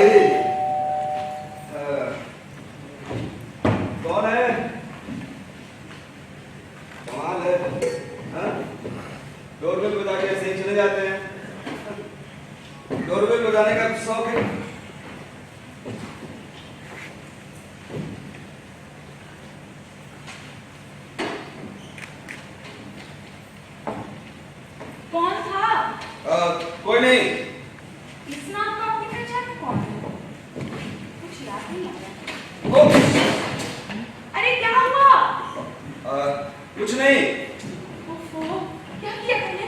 भाई। कौन है? कमाल है। डोरबेल बजा के ऐसे ही चले जाते हैं। डोरबेल बजाने का शौक है। कौन था? कोई नहीं। इस नाम का आपने पहचाना कौन है? कुछ याद नहीं आ रहा। अरे क्या हुआ? कुछ नहीं। ओफो, क्या किया तुमने?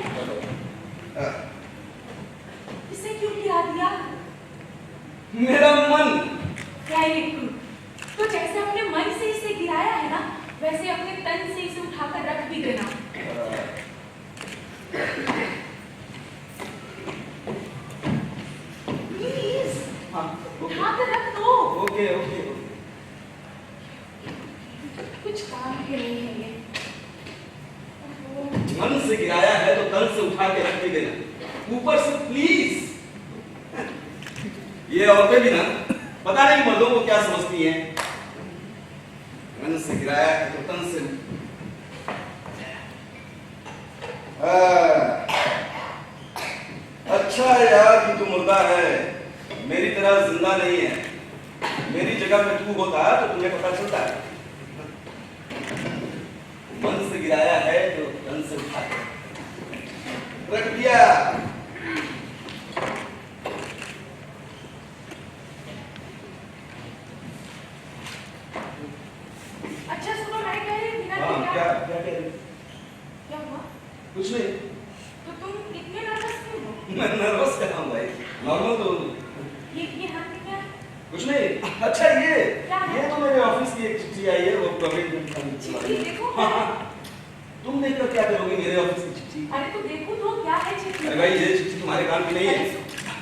इसे क्यों गिरा दिया? मेरा मन। Very good. तो जैसे अपने मन से इसे गिराया है ना, वैसे अपने तन से इसे उठाकर रख भी देना। प्लीज, उठाकर रख दो। Okay okay. कुछ काम के नहीं है ये। मन से गिराया है तो तन से उठा के रख ही देना, ऊपर से प्लीज। ये औरतें भी ना पता नहीं मर्दों को क्या समझती हैं। मन से गिराया है तो तन से। अच्छा है यार कि तू मुर्दा है, मेरी तरह जिंदा नहीं है। मेरी जगह पे तू होता तो तुम्हें पता चलता है। मन से गिराया है तो तन से उठा के रख दिया। अच्छा सुनो, मैं कह रही थी ना हाँ, कि क्या क्या कह रही? क्या हुआ? कुछ नहीं। तो तुम इतने नर्वस क्यों हो? मैं नर्वस कर रहा हूँ भाई, नॉर्मल तो। ये हाथ में क्या है? कुछ नहीं। अच्छा क्या? ये तो मेरे ऑफिस की एक चिट्ठी आई है, वो चिट्ठी देखो। हाँ, तुम देखकर क्या करोगे मेरे ऑफिस की चिट्ठी? अरे तो देखो तो क्या है चिट्ठी? अरे भाई ये चिट्ठी तुम्हारे काम की नहीं है।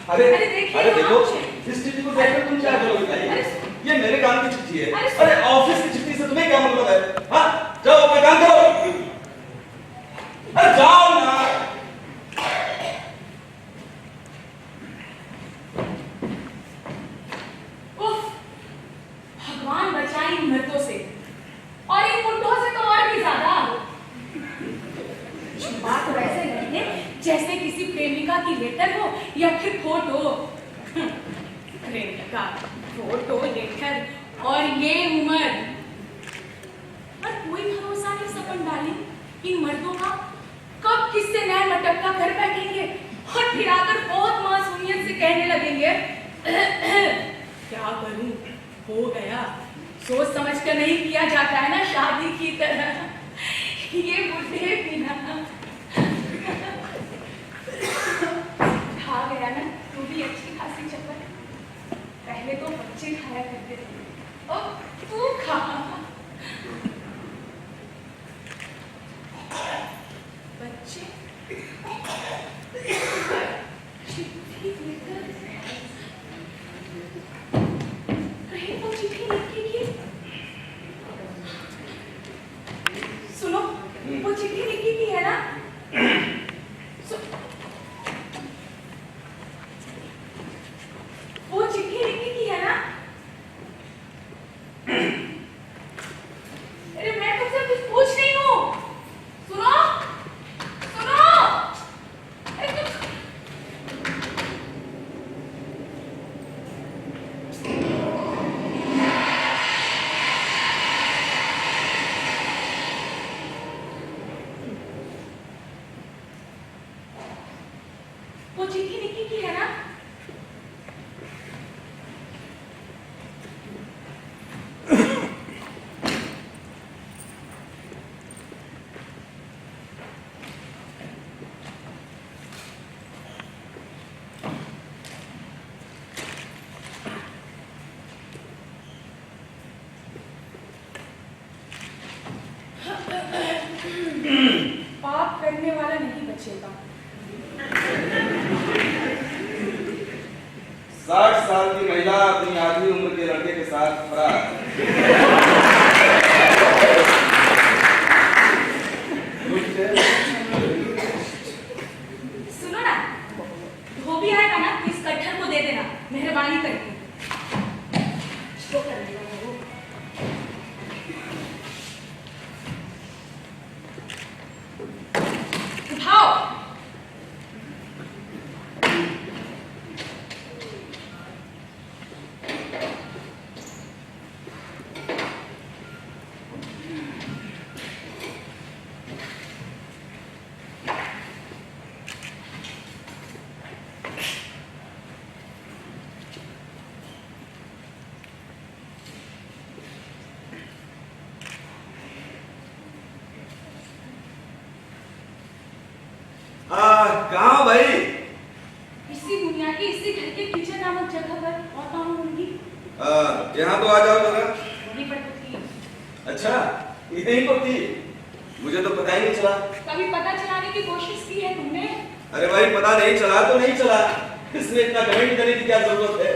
अरे देखिए, अरे देखो, आप इस चिट्ठी को देखकर तुम क्या करोगे भाई? अरे ये मेरे काम की चिट्ठी है। अरे अरे ऑफिस की चिट्ठी से तुम्हें क्या मतलब है? हाँ, जाओ अपना काम करो। अरे जाओ ना। उफ, भगवान बचाए इन मर्दों से, और इन बुड्ढों से तो और भी ज्यादा। बात तो ऐसे नहीं है जैसे किसी प्रेमिका की लेटर हो या फिर फोटो। प्रेमिका, फोटो, लेटर और ये उम्र। और कोई भरोसा नहीं सपन डाली इन मर्दों का, कब किससे नया मटक्का कर बैठेंगे और फिर आकर बहुत मासूमियत से कहने लगेंगे क्या करूं, हो गया। सोच समझ कर नहीं किया जाता है ना शादी की तरह। ये बुढ़े भी ना खा गया ना तू भी अच्छी खासी चक्कर। पहले तो बच्चे खाया करते थे, अब तू खा। बच्चे चिट्ठी लेकर कहीं वो चिट्ठी लिखेगी। सुनो, वो चिट्ठी लिखेगी है ना? वो चिट्ठी लिखेगी है ना? अरे मैं तुमसे कुछ पूछ रही हूँ। सुनो, सुनो। अरे वो चिट्ठी लिखेगी है ना? पाप करने वाला नहीं बचेगा। 60 साल की महिला अपनी आधी उम्र के लड़के के साथ फरार। सुनो ना, धोबी आएगा ना तो इस कट्ठर को दे देना, मेहरबानी करके। भाई। इसी दुनिया की इसी घर के किचन नामक जगह पर और कहाँ होंगी? यहाँ तो आ जाओ जरा। वहीं पर तो थी। अच्छा, यहीं पर थी, मुझे तो पता ही नहीं चला। कभी पता चलाने की कोशिश की है तुमने? अरे भाई पता नहीं चला तो नहीं चला, इसमें इतना कमेंट करने की क्या जरूरत है?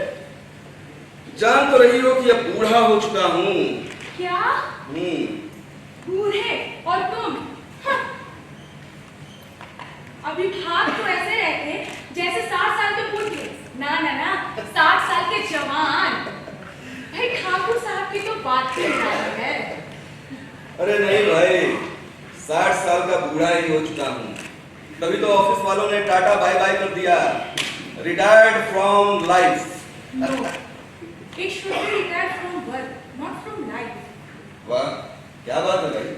जान तो रही हो कि अब बूढ़ा हो चुका हूँ। क्या? बूढ़े और तुम? हाँ। अभी भाग तो ऐसे रहते जैसे 60 साल के बूढ़े। ना ना ना, 60 साल के जवान। भाई ठाकुर साहब की तो बात ही नहीं है। अरे नहीं भाई, 60 साल का बूढ़ा ही हो चुका हूँ, तभी तो ऑफिस वालों ने टाटा बाय बाय कर दिया। Retired from life. No, it should be retired from work, not from life. वाह, क्या बात है भाई।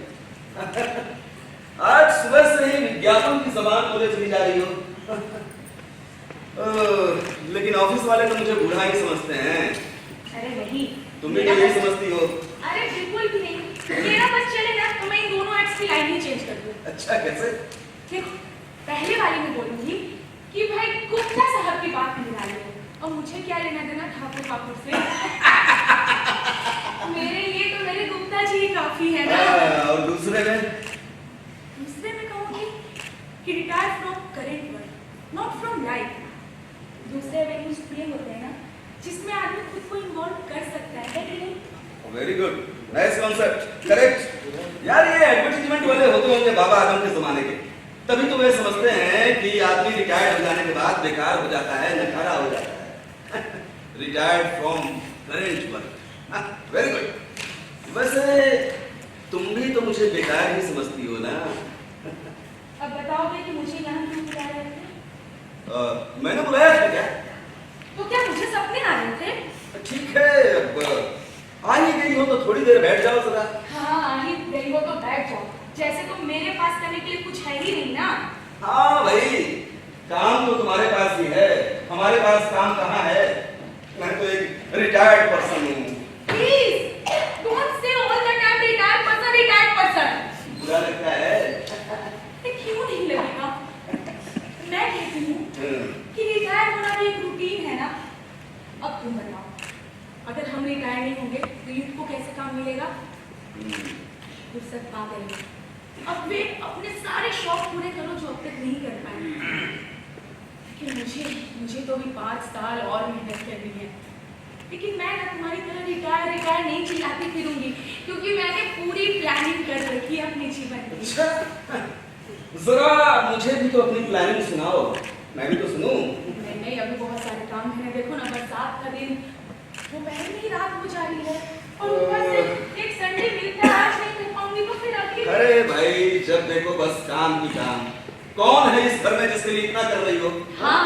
आज सुबह से ही विज्ञापन की जबान बोले चली जा रही हो। लेकिन ऑफिस वाले तो मुझे बूढ़ा ही समझते हैं। अरे नहीं, तुम भी तो यही समझती हो। अरे बिल्कुल भी नहीं। मेरा बस चलेगा तो मैं इन दोनों एक्ट्स की लाइन ही चेंज कर दूँ। अच्छा, कैसे? देखो, पहले वाली में बोलूंगी कि भाई गुप्ता साहब की बात निकाली है और मुझे क्या लेना देना ठाकुर से। मेरे लिए तो मेरे गुप्ता जी ही काफी है ना। और दूसरे में कहूंगी कि retire from current work, not from life. दूसरे वेन्यूज प्ले होते हैं ना, जिसमें आदमी खुद को इन्वॉल्व कर सकता है कि नहीं? Very good, nice concept, correct. यार ये एडवर्टाइजमेंट वाले होते होंगे बाबा आदम के जमाने के, तभी तो वे समझते हैं कि आदमी रिटायर्ड हो जाने के बाद बेकार हो जाता है, नकारा हो जाता है। Retired from current work, very good. वैसे तुम भी तो मुझे बेकार ही समझती हो ना? अब बताओगे कि मुझे यहाँ क्यों बुला रहे थे? मैंने बुलाया था क्या? तो क्या मुझे सपने आ रहे थे? ठीक है, अब आ ही गई हो तो थोड़ी देर बैठ जाओ जरा। हाँ, आ ही गई हो तो बैठ जाओ। जैसे तो मेरे पास करने के लिए कुछ है ही नहीं ना। हाँ भाई, काम तो तुम्हारे पास ही है, हमारे पास काम कहाँ है? मैं तो एक रिटायर्ड पर्सन हूँ। Please, don't say all the time retired person, retired person. बुरा लगता है? क्यों नहीं लगेगा? मैं कहती हूँ कि रिटायर होना भी एक रूटीन है ना। अब तुम बताओ, अगर हम रिटायर नहीं होंगे तो यूथ को कैसे काम मिलेगा? फुर्सत पा गए, अब वे अपने सारे शौक पूरे करो जो अब तक नहीं कर पाए। कि मुझे तो भी 5 साल और मेहनत करनी है, लेकिन मैं ना तुम्हारी तरह रिटायर नहीं चिल्लाती फिरूंगी, क्योंकि मैंने पूरी प्लानिंग कर रखी है अपने जीवन की। अच्छा, जरा मुझे भी तो अपनी प्लानिंग सुनाओ, मैं भी तो सुनूं। नहीं, अभी बहुत सारे काम हैं। देखो ना, बरसात का दिन, दोपहर में ही रात हो जा रही है और ऊपर से एक संडे मिलता है, आज नहीं कर पाऊंगी तो फिर अगले। अरे भाई, जब देखो बस काम ही काम। कौन है इस घर में जिसके लिए इतना कर रही हो? हाँ,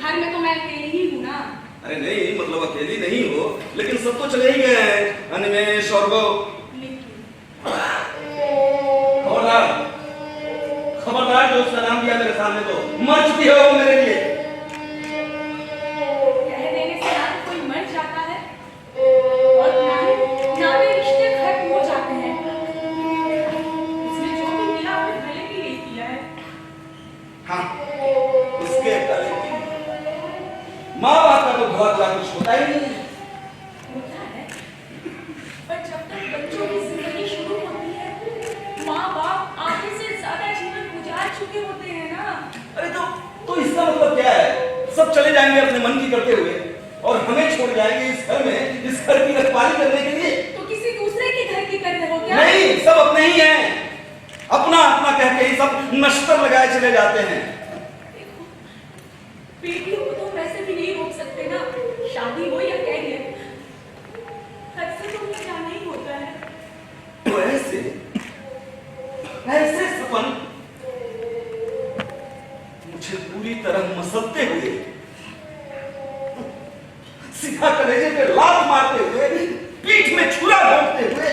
घर में तो मैं अकेली ही हूँ ना। अरे नहीं, मतलब अकेली नहीं हो, लेकिन सब तो चले ही गए हैं, अनिमेश और वो। खबरदार जो उसका नाम दिया मेरे सामने तो मर चुकी है वो मेरे लिए। कह देने से ना तो कोई मर जाता है और ना वे रिश्ते खत्म हो जाते हैं। इसमें जो भी मिला वो भले के लिए किया है। हाँ, उसके भले के लिए। माँ बाप का तो भला कुछ होता ही नहीं। होता है, पर जब तक बच्चों की जिंदगी शुरू होती है, माँ बाप आधे से ज्यादा जीवन गुजार चुके होते हैं ना। अरे तो इसका मतलब क्या है? सब चले जाएंगे अपने मन की करते हुए और हमें छोड़ जाएंगे इस घर में, इस घर की रखवाली करने के लिए। तो किसी दूसरे के घर की कर रहे हो क्या? नहीं, सब अपने ही हैं। अपना अपना कह के ही सब नश्तर लगाए चले जाते हैं। देखो, बेटियों को तो वैसे भी नहीं रोक सकते ना, शादी हो या कैरियर, हद से तो उन्हें जाना ही होता है। तो ऐसे सपन मुझे पूरी तरह मसलते हुए, सीधा कलेजे पे लात मारते हुए, पीठ में छुरा घोंपते हुए,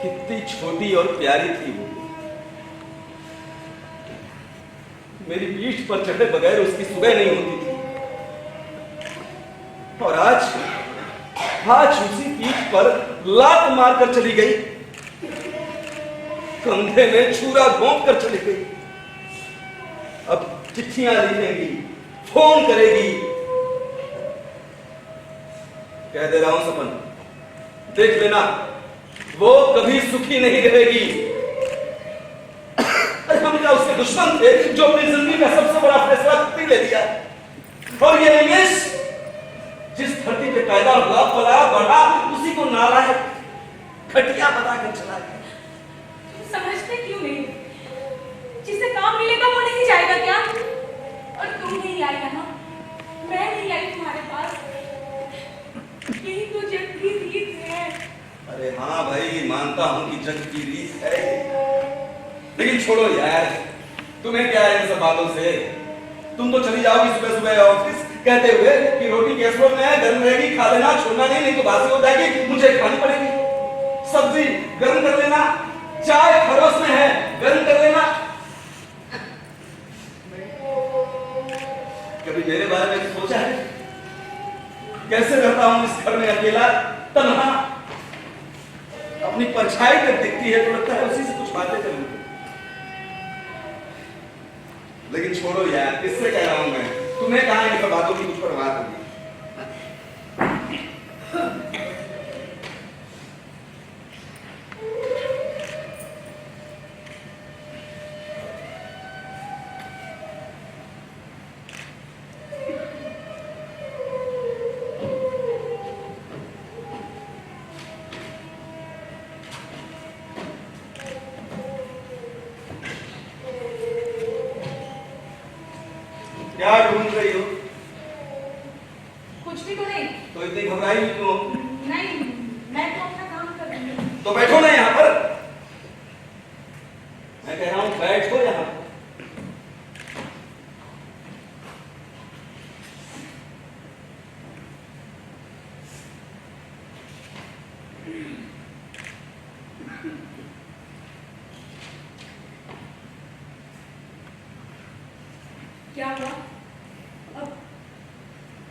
कितनी छोटी और प्यारी थी वो। मेरी पीठ पर चढ़े बगैर उसकी सुबह नहीं होती थी। और आज आज उसी पीठ पर लात मारकर चली गई, कंधे में छुरा घोंप कर चली गई। अब चिट्ठियां लिखेगी, फोन करेगी। कह दे रहा हूं सपन, देख लेना, वो कभी सुखी नहीं रहेगी। अरे हम क्या उसके दुश्मन थे जो अपनी जिंदगी का सबसे बड़ा फैसला खुद ही ले लिया? और ये इंग्लिश जिस धरती पे पैदा हुआ, पला बढ़ा, उसी को नालायक घटिया बताकर चला गया। समझते क्यों नहीं? जिसे काम मिलेगा वो नहीं जाएगा क्या? और तुम नहीं आई यहाँ, मैं नहीं आई तुम्हारे पास, यही तो जग की रीत है। अरे हाँ भाई, मानता हूं कि जग की रीत है, लेकिन छोड़ो यार, तुम्हें क्या है इन सब बातों से? तुम तो चली जाओगी सुबह सुबह ऑफिस कहते हुए कि रोटी कैसरोल में है, गर्म रहेगी, खा लेना, छोड़ना नहीं तो बासी हो जाएगी, मुझे खानी पड़ेगी। सब्जी गर्म कर लेना, चाय खरोस में है, गर्म कर लेना। कभी मेरे बारे में सोचा है? कैसे रहता हूं इस घर में अकेला, तन्हा? अपनी परछाई तक दिखती है तो लगता है उसी से कुछ बातें करूं। लेकिन छोड़ो यार, किससे कह रहा हूं मैं? तुम्हें कहां इन सब बातों की कुछ परवाह होगी? क्या ढूंढ रही हो? कुछ भी तो नहीं। तो इतनी घबराई क्यों? नहीं, मैं तो अपना काम कर रही हूँ। तो बैठो ना यहाँ पर। मैं कह रहा हूँ बैठो यहाँ पर। क्या हुआ? अब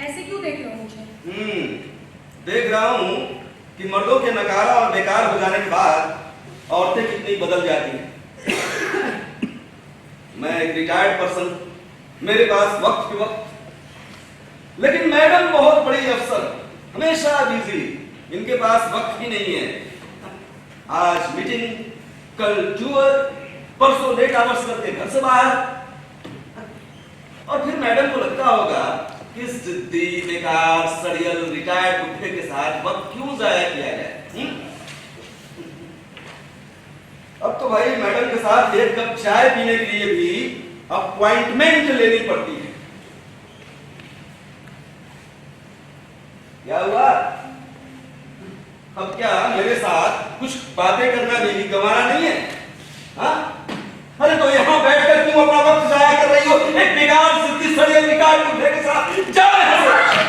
ऐसे क्यों देख रहे हो मुझे? देख रहा हूं कि मर्दों के नकारा और बेकार हो जाने के बाद औरतें कितनी बदल जाती हैं। मैं एक रिटायर्ड पर्सन, मेरे पास वक्त के वक्त, लेकिन मैडम बहुत बड़ी अफसर, हमेशा बिजी, इनके पास वक्त ही नहीं है। आज मीटिंग, कल टूर, परसों लेट आवर्स करके घर से बाहर। और फिर मैडम को लगता होगा कि इस जिद्दी, बेकार, सड़ियल, रिटायर्ड बुढ़े के साथ वक्त क्यों जाया किया जाए? अब तो भाई मैडम के साथ एक कप चाय पीने के लिए भी अपॉइंटमेंट लेनी पड़ती है। क्या हुआ? अब क्या मेरे साथ कुछ बातें करना भी गंवारा नहीं है? हाँ? अरे तो यहाँ बैठकर क्यों अपना वक्त जाया कर रही हो एक बेकार सिद्धि सड़ियल निकाल बुढ़े के साथ? जा यहाँ से।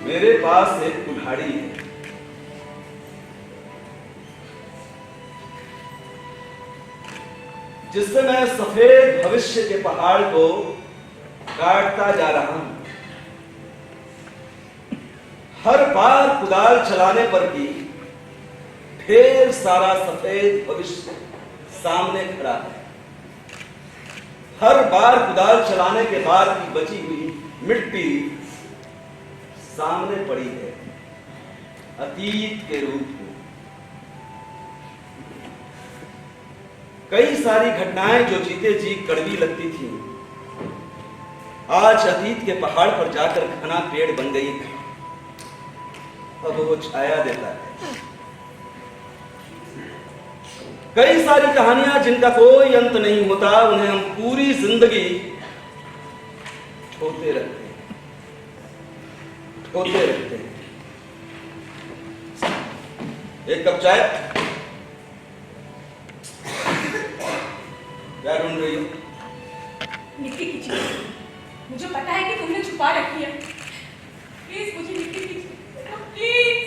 मेरे पास एक कुल्हाड़ी है, जिससे मैं सफेद भविष्य के पहाड़ को काटता जा रहा हूं। हर बार कुदाल चलाने पर भी ढेर सारा सफेद भविष्य सामने खड़ा है। हर बार कुदाल चलाने के बाद की बची हुई मिट्टी सामने पड़ी है, अतीत के रूप में। कई सारी घटनाएं जो जीते जी कड़वी लगती थी, आज अतीत के पहाड़ पर जाकर घना पेड़ बन गई है। अब वो छाया देता है। कई सारी कहानियां जिनका कोई अंत नहीं होता, उन्हें हम पूरी जिंदगी होते रहते हैं, होते रहते हैं। एक कप चाय। क्या ढूंढ रही हो? मिट्टी की चीज। मुझे पता है कि तुमने छुपा रखी है। प्लीज मुझे मिट्टी की चीज प्लीज।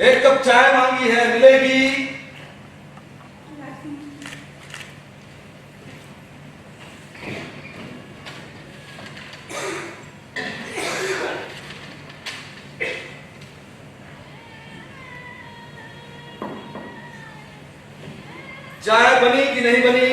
एक कप चाय मांगी है, मिलेगी? चाय बनी कि नहीं बनी?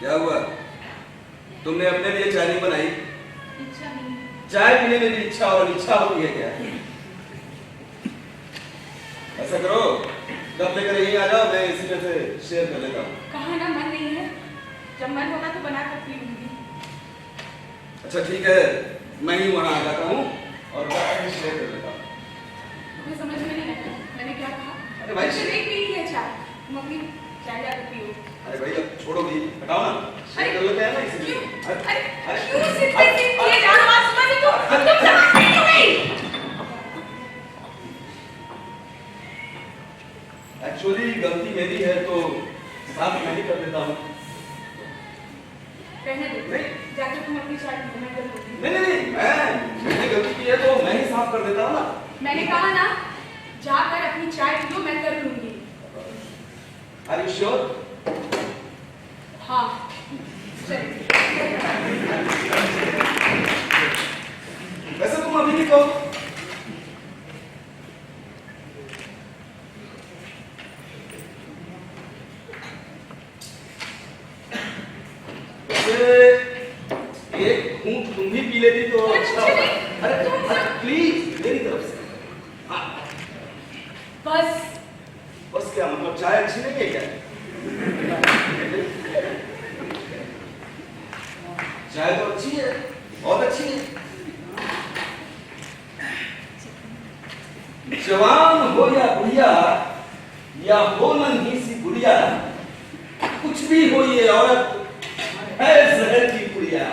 क्या हुआ? तुमने अपने लिए चाय नहीं बनाई? इच्छा नहीं। चाय पीने में भी इच्छा और इच्छा होती है क्या? ऐसा करो, कब लेकर यहीं आ जाओ, मैं इसी में से शेयर कर लेता हूँ। कहा ना मन नहीं है, जब मन होगा तो बना कर पी लूंगी। अच्छा ठीक है, मैं ही वहां आ जाता हूँ और शेयर कर लेता हूँ। तुम्हें समझ में नहीं आया मैंने क्या कहा? अरे भाई, मुझे नहीं पीनी है चाय, तुम अपनी चाय जाकर पियो। अरे भाई अब छोड़ो भी, हटाओ ना, शेयर कर लेते हैं ना इसलिए। क्यों सिर्फ ये जान बात सुना दे तुम समझते क्यों नहीं? एक्चुअली गलती मेरी है तो साथ मैं ही कर देता हूँ। रहने दो, नहीं जाकर तुम अपनी चाय पियो, मैं कर लूंगी। नहीं, मैंने गलती की है तो मैं ही साफ कर देता हूँ ना। मैंने कहा ना, जाकर अपनी चाय पियो, मैं कर लूंगी। Are you sure? हाँ चलिए। वैसे तुम अभी भी कहो। एक घूंट तुम भी पी लेती तो अच्छा होता। अरे प्लीज मेरी तरफ से। हाँ बस क्या मतलब, चाय अच्छी नहीं है क्या? चाय तो अच्छी है, बहुत अच्छी है। जवान हो या बुढ़िया या हो नन्ही सी गुड़िया, कुछ भी हो ये औरत है जहर की पुड़िया।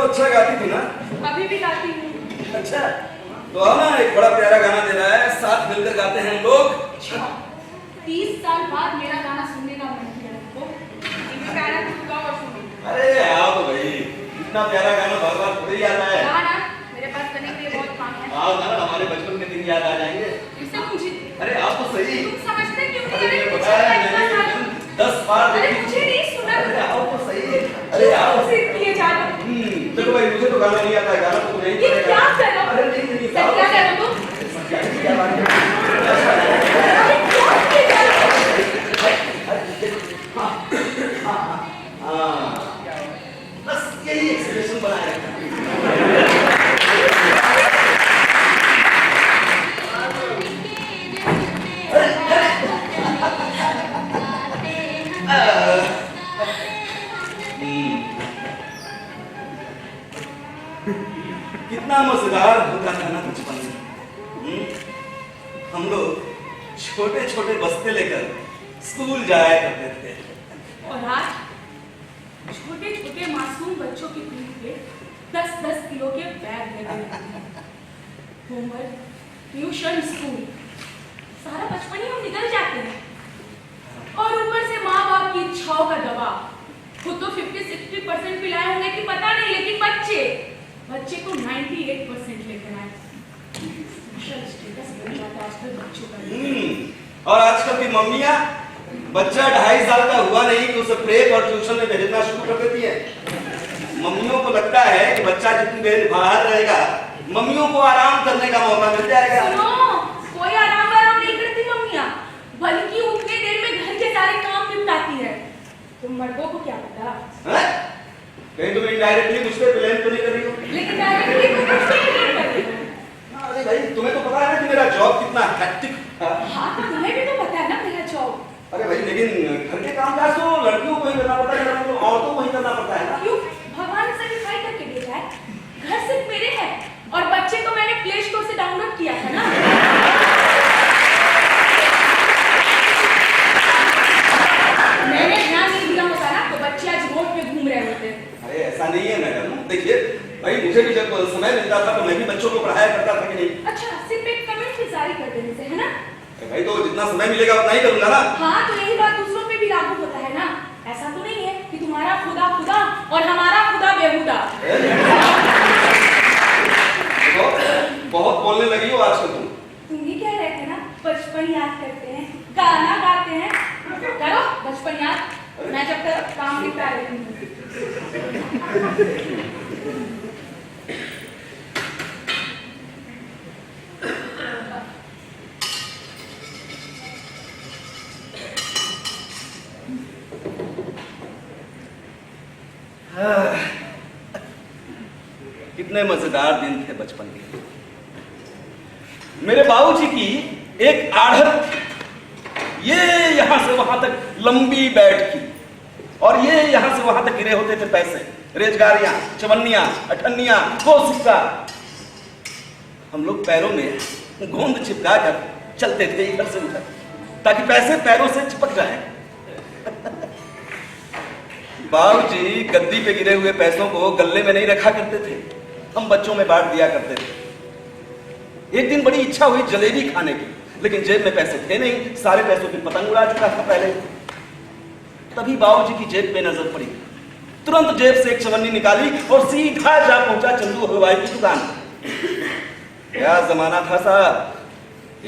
अच्छा गाती थी ना? अभी भी गाती हूँ। अच्छा तो आओ ना, एक बड़ा प्यारा गाना दे रहा है, साथ मिलकर गाते हैं हम लोग। 30 साल बाद मेरा गाना सुनने का मन किया तुमको? एक प्यारा तुम गाओ और सुनो। अरे आओ तो भाई, इतना प्यारा गाना बार बार थोड़ी याद आया। गाना मेरे पास करने के लिए बहुत काम है। आओ ना, हमारे बचपन के दिन याद आ जाएंगे। इससे मुझे अरे आप तो सही। तुम समझते क्यों नहीं? अरे पता है मैंने 10 बार अरे देखी। मुझे नहीं सुना। अरे आओ तो सही। अरे आओ। सिर्फ किए जा रहे हो। देखो भाई, मुझे तो गाना नहीं आता है, गाना तो नहीं ये क्या कर रहे हो? अरे नहीं क्या कर रहे हो तुम? क्या बात है? अरे क्या किए जा रहे हो? हाँ बस यही एक्सप्रेशन बनाए रखा। कितना मजेदार होता था ना बचपन में। हम लोग छोटे छोटे बस्ते लेकर स्कूल जाया करते थे। और आज छोटे छोटे मासूम बच्चों की पीठ पे 10-10 किलो के बैग लगे रहते हैं। होमवर्क, ट्यूशन, स्कूल, सारा बचपन ही हम निकल जाते हैं। और ऊपर से माँ बाप की इच्छाओं का दबाव। खुद तो 50-60% भी लाए होंगे कि पता नहीं, लेकिन बच्चे को 98% लेकर आए। सोशल स्टेटस बन जाता है आजकल बच्चों का। और आजकल की मम्मियाँ बच्चा 2.5 साल का हुआ नहीं कि उसे प्रेप और ट्यूशन में भेजना शुरू कर देती है। मम्मियों को लगता है कि बच्चा जितनी देर बाहर रहेगा, मम्मियों को आराम करने का मौका मिल जाएगा। सुनो, कोई आराम नहीं करती मम्मियाँ, बल्कि उतने देर में घर के सारे काम निपटाती है। तुम मर्दों को क्या पता? कहीं तुम इनडायरेक्टली मुझ पे ब्लेम तो नहीं कर रही हो? लेकिन डायरेक्टली तुम मुझ पे क्यों कर रही हो? अरे भाई, तुम्हें तो पता है ना कि मेरा जॉब कितना हेक्टिक था। हाँ, तो तुम्हें भी तो पता है ना मेरा जॉब। अरे भाई, लेकिन घर के कामकाज तो लड़कियों को ही करना पड़ता है, औरतों को ही करना पड़ता है ना। क्यों? भगवान ने सेटिस्फाई करके भेजा है। घर सिर्फ मेरे हैं और बच्चे तो मैंने प्ले स्टोर से डाउनलोड किया था ना। मैंने ध्यान नहीं दिया होता ना तो बच्चे आज रोड पे घूम रहे होते। अरे ऐसा नहीं है मैडम, देखिए भाई, मुझे भी जब समय मिलता था तो मैं भी बच्चों को पढ़ाया करता था कि नहीं। अच्छा, सिर्फ एक कमेंट भी जारी कर देने से, है ना? भाई, तो जितना समय मिलेगा उतना ही करूंगा ना। हाँ, तो यही बात दूसरों पे भी लागू होता है ना। ऐसा तो नहीं है कि तुम्हारा खुदा खुदा और हमारा खुदा बेहुदा। बहुत बोलने लगी हो आजकल तुम ही कह रहे थे ना बचपन याद करते हैं, गाना गाते हैं। करो बचपन याद, मैं जब तक काम निपटा रही हूँ। कितने मजेदार दिन थे बचपन के। मेरे बाबूजी की एक आढ़त, ये यहां से वहां तक लंबी बैठ की, और ये यहां से वहां तक गिरे होते थे पैसे, रेजगारियां, चवन्नियां, अठन्नियां, वो सिक्का। हम लोग पैरों में गोंद चिपका कर चलते थे इधर से उधर, ताकि पैसे पैरों से चिपक जाएं। बाबूजी गद्दी पे गिरे हुए पैसों को गल्ले में नहीं रखा करते थे, हम बच्चों में बांट दिया करते थे। एक दिन बड़ी इच्छा हुई जलेबी खाने की, लेकिन जेब में पैसे थे नहीं, सारे पैसों की पतंग उड़ा चुका था पहले। तभी बाबूजी की जेब पे नजर पड़ी, तुरंत जेब से एक चवन्नी निकाली और सीधा जा पहुंचा चंदू हलवाई की दुकान। क्या जमाना था साहब,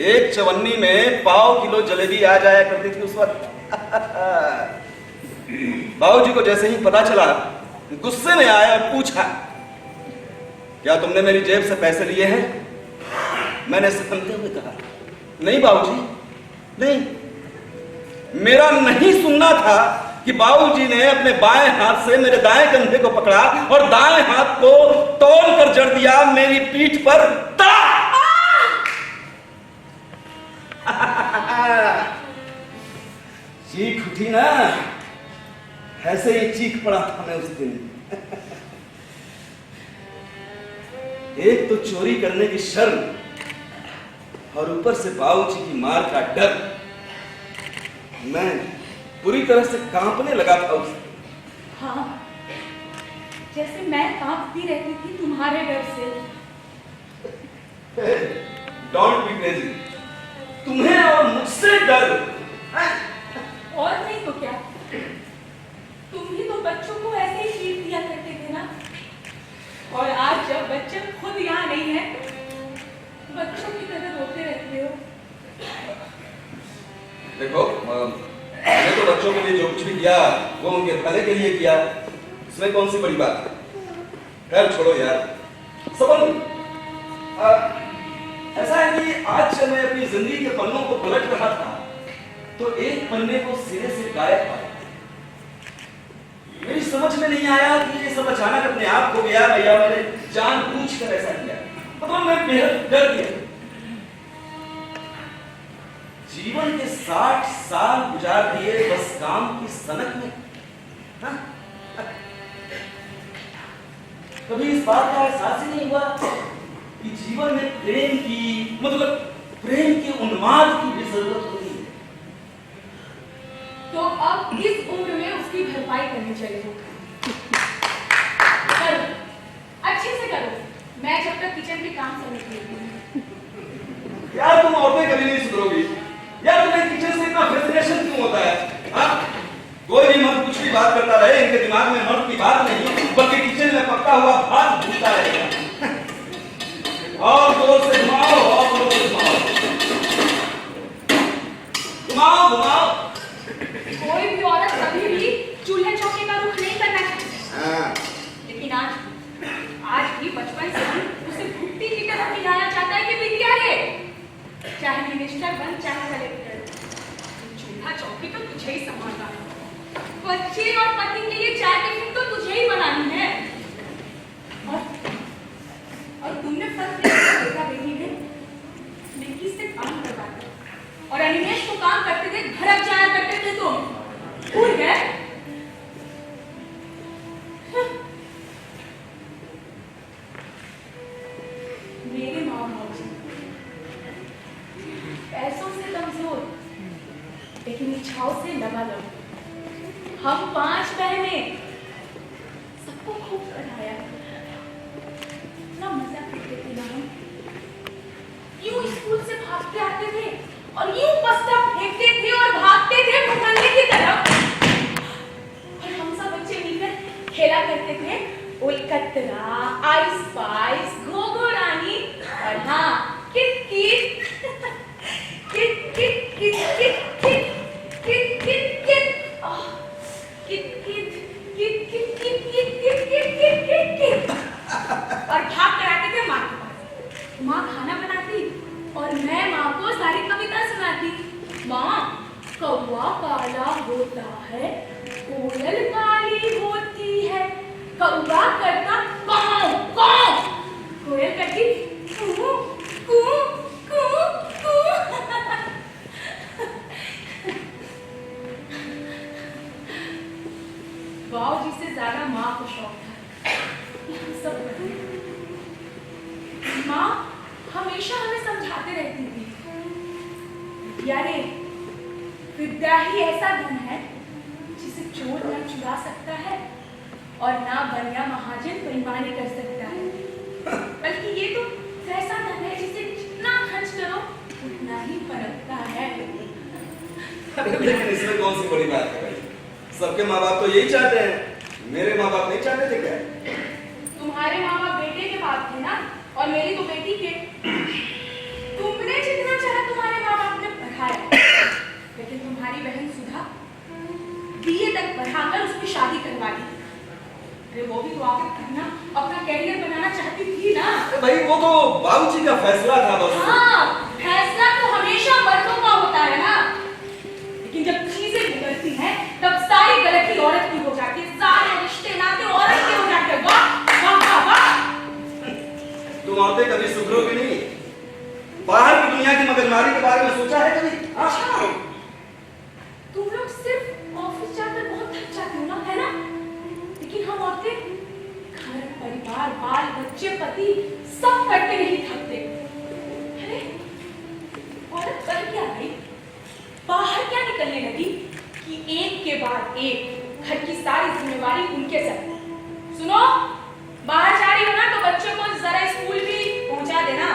एक चवन्नी में 1/4 किलो जलेबी आ जाया करती थी उस वक्त। बाबूजी को जैसे ही पता चला, गुस्से में आया और पूछा, क्या तुमने मेरी जेब से पैसे लिए हैं? मैंने सहमते हुए कहा, नहीं बाबूजी, नहीं। मेरा नहीं सुनना था कि बाबूजी ने अपने बाएं हाथ से मेरे दाएं कंधे को पकड़ा और दाएं हाथ को तोड़ कर जड़ दिया मेरी पीठ पर। चीख उठी ना, ऐसे ही चीख पड़ा था मैं उस दिन। एक तो चोरी करने की शर्म और ऊपर से बाबूजी की मार का डर। मैं पूरी तरह से कांपने लगा था उस। हाँ, जैसे मैं कांपती रहती थी तुम्हारे डर से। डोंट बी क्रेजी, तुम्हें और मुझसे डर। और नहीं तो क्या, तुम ही तो बच्चों को ऐसे ही पीट दिया करते थे ना। और आज जब बच्चे खुद यहाँ नहीं है, बच्चों की तरह रोते रहते हो। देखो, मैंने तो बच्चों के लिए जो कुछ भी किया वो उनके भले के लिए किया, इसमें कौन सी बड़ी बात है। खैर छोड़ो यार, सबल। ऐसा है कि आज जब मैं अपनी जिंदगी के पन्नों को पलट रहा था तो एक पन्ने को सिरे से गायब पाया। मेरी समझ में नहीं आया कि ये सब अचानक अपने आप हो गया या मैंने जानबूझकर ऐसा किया। मतलब मैं बेहद डर गया। जीवन के 60 साल गुजार दिए बस काम की सनक में। हाँ? कभी इस बात का एहसास ही नहीं हुआ कि जीवन में प्रेम की, मतलब प्रेम के उन्माद की भी जरूरत होती है। तो अब इस उम्र में उसकी भरपाई करनी चाहिए। करो, अच्छे से करो। मैं जब तक किचन के काम से निकली। यार तुम औरतें कभी नहीं सुधरोगी। यार तुम्हें किचन से इतना फैसिनेशन क्यों होता है? हाँ? कोई भी मर्द कुछ भी बात करता रहे, इनके दिमाग में मर्द की बात नहीं बल्कि किचन में पका हुआ भात भूलता रहेगा। और जोर से घुमाओ, और जोर से घुमाओ, घुमाओ घुमाओ। कोई भी औरत कभी भी चूल्हे चौके का रुख नहीं करना चाहिए। लेकिन आज भी बचपन से ही उसे भुट्टी की तरह खिलाया जाता है कि बिटिया रे, चाहे मिनिस्टर बन चाहे कलेक्टर, चूल्हा चौकी तो तुझे ही संभालना है। बच्चे और पति के लिए चाय टिफिन तो तुझे ही बनानी है। और तुमने फर्क देखा बेटी ने, निक्की से काम करवाते और अनिमेश को काम करते थे, घर जाया करते थे तुम। भूल गए? मेरे माँ मौजी पैसों से कमजोर लेकिन इच्छाओं से लबालब। हम 5 बहनें, सबको खूब पढ़ाया, इतना मजा करते थे ना हम। यूं स्कूल से भागते आते थे और यूं बस्ता फेंकते थे और भागते थे भगवान की तरफ। और हम सब बच्चे मिलकर खेला करते थे उलकतरा, आइस पाइस, घोघो रानी और हाँ kit kit kit kit kit kit kit kit kit kit और भाग कर आते थे माँ के पास। माँ खाना बनाती और मैं माँ को सारी कविता सुनाती। माँ, कौवा काला होता है, कोयल काली होती है, कौवा करता काऊ काऊ, कोयल करती कू कू कू कू। बाबू जी से ज्यादा माँ को शौक था। सब माँ हमेशा हमें समझाते रहती थी, यारे विद्या ही ऐसा धन है जिसे चोर न चुरा सकता है और ना बनिया महाजन बेईमानी कर सकता है, बल्कि ये तो ऐसा धन है जिसे जितना खर्च करो उतना ही फरकता है। लेकिन इसमें कौन सी बड़ी बात है भाई? सबके माँ बाप तो यही चाहते हैं। मेरे माँ बाप नहीं चाहते थे क्या? तुम्हारे माँ बाप बेटे के बाप थे ना, और मेरी तो बेटी के। तुमने जितना चाहा तुम्हारे माँ बाप ने पढ़ाया, लेकिन तुम्हारी बहन सुधा बीए तक पढ़ाकर उसकी शादी करवा दी। अरे वो भी तो आगे पढ़ना, अपना कैरियर बनाना चाहती थी ना। भाई वो तो बाबूजी का फैसला था बस। हाँ, फैसला तो हमेशा मर्दों का होता है ना, लेकिन जब चीजें बिगड़ती हैं तब सारी गलती औरत की हो जाती है, सारे रिश्ते नाते औरत के हो जाते हैं। वाह वाह वाह वाह। तुम औरतें कभी सुधरोगी नहीं। बाहर की दुनिया की मगजमारी के बारे में सोचा है कभी? अच्छा, तुम लोग सिर्फ ऑफिस जाकर बहुत थक जाते हो ना, है ना? लेकिन हम औरतें घर परिवार बाल बच्चे पति सब करते नहीं थकते। अरे औरत कर क्या गई, बाहर क्या निकलने लगी कि एक के बाद एक घर की सारी जिम्मेवारी उनके सर। सुनो, बाहर जा रही हो ना तो बच्चों को जरा स्कूल भी पहुंचा देना।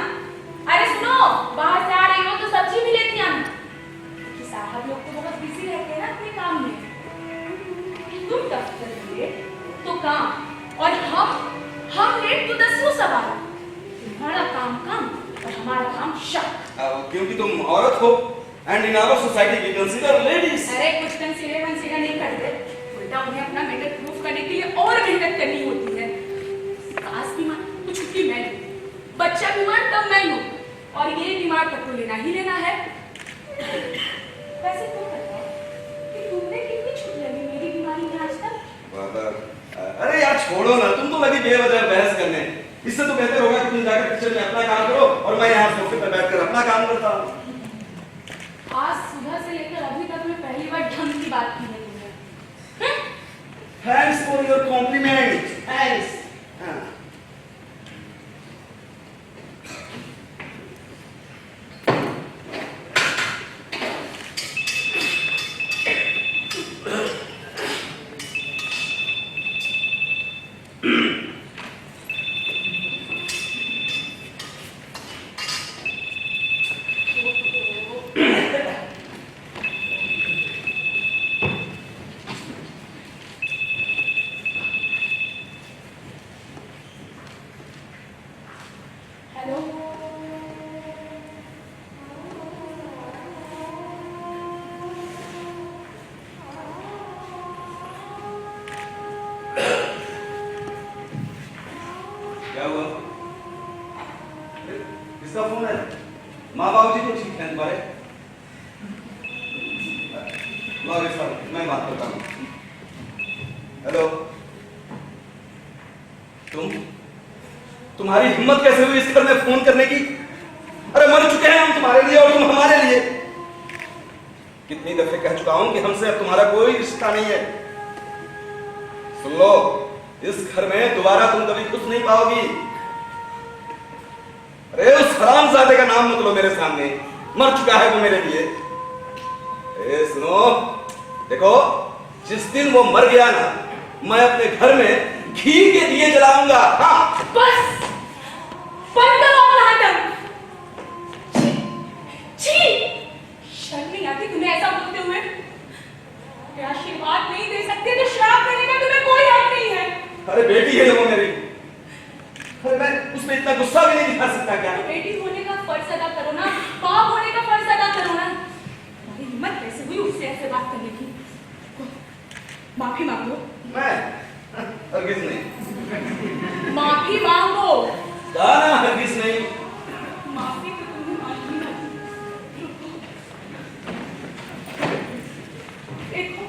अरे सुनो, बाहर से आ रही हो तो सब्जी भी लेती आना, कि साहब लोग तो बहुत बिजी रहते हैं ना अपने काम में। तुम दफ्तर में तो काम और हम लेट तो 10 सवाल। तुम्हारा काम कम और हमारा काम शक। क्योंकि तुम औरत हो and in our society we consider ladies। अरे कुछ कंसीडर नहीं करते, उल्टा उन्हें अपना मेहनत प्रूफ करने के लिए और मेहनत करनी होती है। सास बीमार तो छुट्टी मैं लूं, बच्चा बीमार तब मैं लूं, और ये बीमार तब तो लेना ही लेना है। वैसे तुम बताओ कि तुमने कितनी छुट्टी लगी मेरी बीमारी में आज तक? अरे यार छोड़ो ना, तुम तो लगी बेवजह बहस करने। इससे तो बेहतर होगा कि तुम जाकर किचन में अपना काम करो और मैं यहाँ सोफे पर बैठकर अपना काम करता हूँ। आज सुबह से लेकर अभी तक मैं पहली बार ढंग की बात की है तुमने। Thanks for your compliment। Thanks। Hello, क्या हुआ? किसका फोन है? माँ बाबू जी तो ठीक है तुम्हारे? लो इस पर मैं बात करता हूँ। हेलो, तुम्हारी हिम्मत कैसे हुई इस घर में फोन करने की? अरे मर चुके हैं हम तुम्हारे लिए और तुम हमारे लिए। कितनी दफे कह चुका हूं कि हमसे अब तुम्हारा कोई रिश्ता नहीं है। सुन लो, इस घर में दोबारा तुम कभी खुश नहीं पाओगी। अरे उस हरामजादे का नाम मत लो मेरे सामने, मर चुका है वो मेरे लिए। ए सुनो, देखो जिस दिन वो मर गया ना, मैं अपने घर में घी के दिए जलाऊंगा। हाँ बस बंद करो अपना नाटक। छी, शर्म नहीं आती तुम्हें ऐसा बोलते हुए? क्या आशीर्वाद नहीं दे सकते तो श्राप देने का तुम्हें कोई हक नहीं है। अरे बेटी है वो मेरी, अरे मैं उसमें इतना गुस्सा भी नहीं दिखा सकता क्या? तो बेटी होने का फर्ज अदा करो ना, बाप होने का फर्ज अदा करो ना। तुम्हारी हिम्मत कैसे हुई उससे ऐसे बात करने की? माफी मांगो। मैं हरगिज नहीं। माफी मांगो। ना हरगिज नहीं। माफी तो तुम्हें मांगनी है। देखो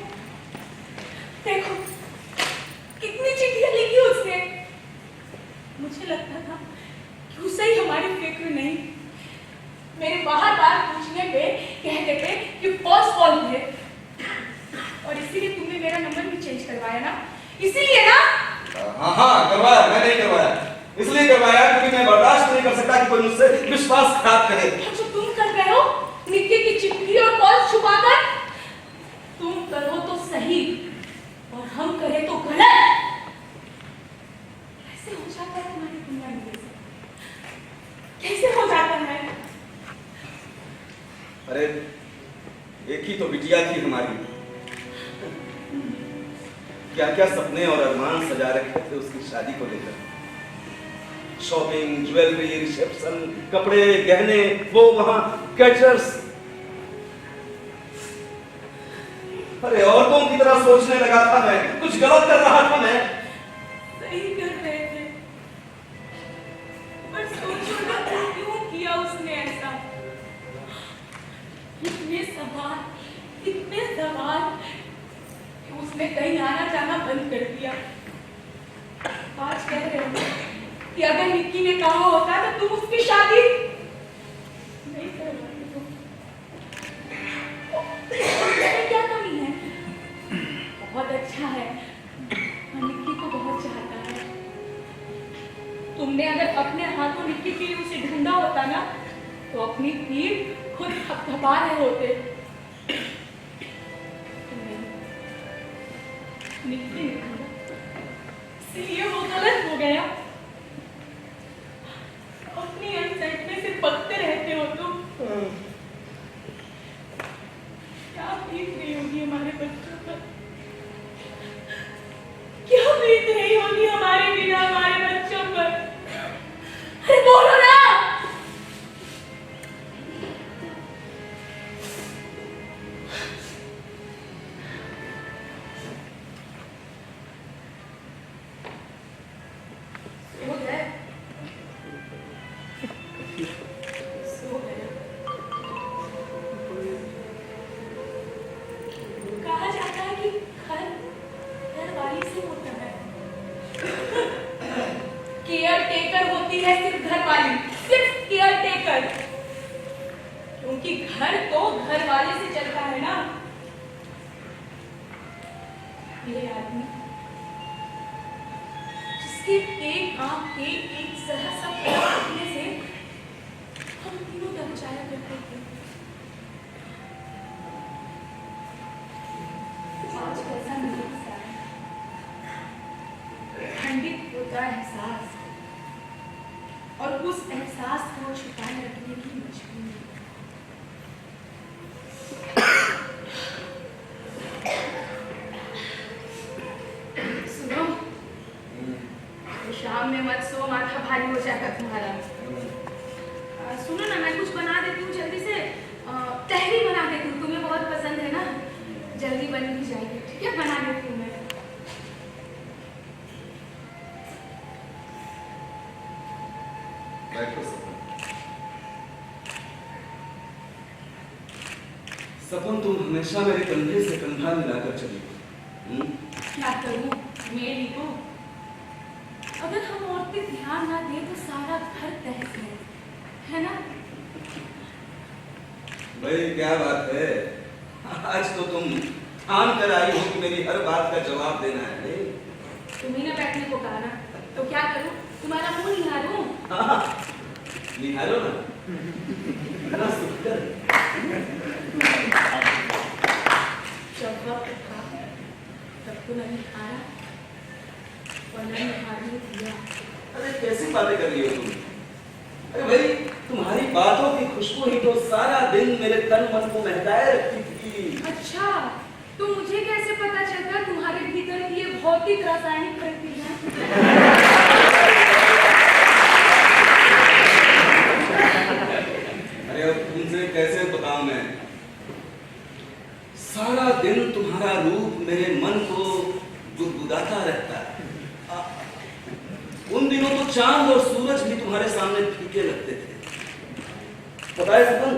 देखो कितनी चिट्ठियां लिखी उसने। मुझे लगता था कि उसे ही हमारी फिक्र नहीं। मेरे बार बार पूछने पे कहते थे कि फर्स्ट कॉल थे, और इसीलिए तुमने मेरा नंबर भी चेंज करवाया ना, इसीलिए ना। हाँ करवाया, मैं नहीं करवाया, इसलिए करवाया क्योंकि मैं बर्दाश्त नहीं कर सकता कि कोई मुझसे विश्वासघात करे। जो तुम कर रहे हो, निक्की की चिट्ठी और कॉल छुपाकर, तुम करो तो सही और हम करें तो गलत। कैसे हो जाता है तुम्हारी दुनिया में? कैसे हो जाता है? अरे एक ही तो बिटिया थी हमारी, क्या क्या सपने और अरमान सजा रखे थे उसकी शादी को लेकर। शॉपिंग, ज्वेलरी, रिसेप्शन, कपड़े, गहने, वो वहां कैटरर्स। अरे औरतों की तरह सोचने लगा था मैं, कुछ गलत कर रहा था मैं। सही कर रहे थे, पर सोचो ना क्यों किया उसने ऐसा। इतने सवाल कि उसने कहीं आना जाना बंद कर दिया। आज कह रहे हो कि अगर निक्की ने कहा होता तो तुम उसकी शादी नहीं करवाते हो। इसमें क्या कमी है? बहुत अच्छा है, निक्की को बहुत चाहता है। तुमने अगर अपने हाथों निक्की के लिए उसे ढूंढा होता ना, तो अपनी पीठ खुद थपथपा रहे होते। निक्की ने ढूंढा, इसलिए वो गलत हो गया। अपनी अनसेट में सिर्फ पकते रहते हो तुम। क्या बीत रही होगी हमारे बच्चों पर? क्या बीत रही होगी हमारे बिना हमारे बच्चों पर? अरे बोलो ना। कहा जाता है कि घर वाली से होता है। केयर टेकर होती है सिर्फ घर वाली, सिर्फ केयर टेकर। क्योंकि घर तो घर वाले से चलता है ना। ये आदमी जिसके एक आंख के एक जरा सा देखने से हम तीनों दब जाया करते थे, आज कैसा नहीं है। खंडित होता है एहसास, और उस एहसास को छुपाए रखने की मजबूरी। सुनो, शाम में मत सो, माथा भारी हो जाएगा तुम्हारा। जल्दी बन भी जाएगी, ठीक है? बना देती हूँ मैं। बैठो सपन। सपन, तुम हमेशा मेरे कंधे से कंधा मिलाकर चली। क्या करूँ मेरी को? अगर हम औरतें ध्यान ना दें तो सारा घर तहस है ना? भाई क्या बात है, आज तो तुम ठान कर आई हो कि मेरी हर बात का जवाब देना है। तुम्ही ने बैठने को कहा ना, तो क्या करूं? तुम्हारा मुंह निहारूं? निहारो ना, ना सुनकर। जब वक्त था तब तो नहीं निहारा और नहीं निहारने दिया। अरे कैसी बातें कर रही हो तुम? अरे भाई, तुम्हारी बातों की खुशबू ही तो सारा दिन मेरे तन मन को महकाए रखती थी। अच्छा, तो मुझे कैसे पता चलता तुम्हारे भीतर की ये भौतिक रासायनिक प्रक्रिया? अरे अब तुमसे कैसे बताऊं मैं? सारा दिन तुम्हारा रूप मेरे मन को गुदगुदाता रहता है। उन दिनों तो चांद और सूरज भी तुम्हारे सामने फीके लगते थे। पता है सपन,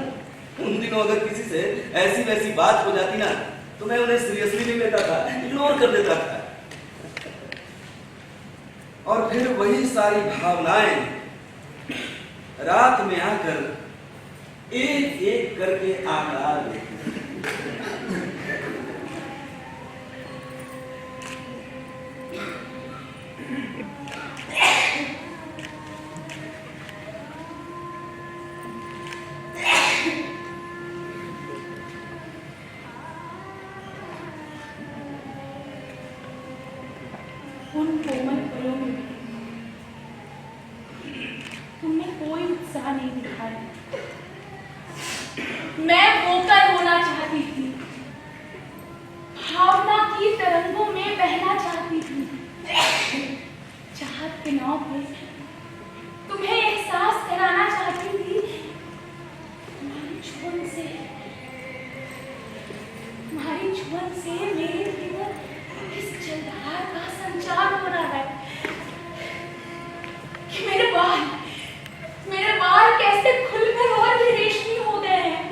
उन दिनों अगर किसी से ऐसी वैसी बात हो जाती ना, तो मैं उन्हें सीरियसली नहीं लेता था, इग्नोर कर देता था। और फिर वही सारी भावनाएं रात में आकर एक एक करके आकार लेती। उन कोमल पलों में तुमने कोई उत्साह नहीं दिखाया। मैं होकर होना चाहती थी, भावना की तरंगों में बहना चाहती थी। चाहत के नाव पे तुम्हें एहसास कराना चाहती थी। तुम्हारी छुअन से मेरे भीतर इस जलधार का संचार हो रहा है कि मेरे बाल कैसे खुलकर और भी रेशमी हो गए हैं,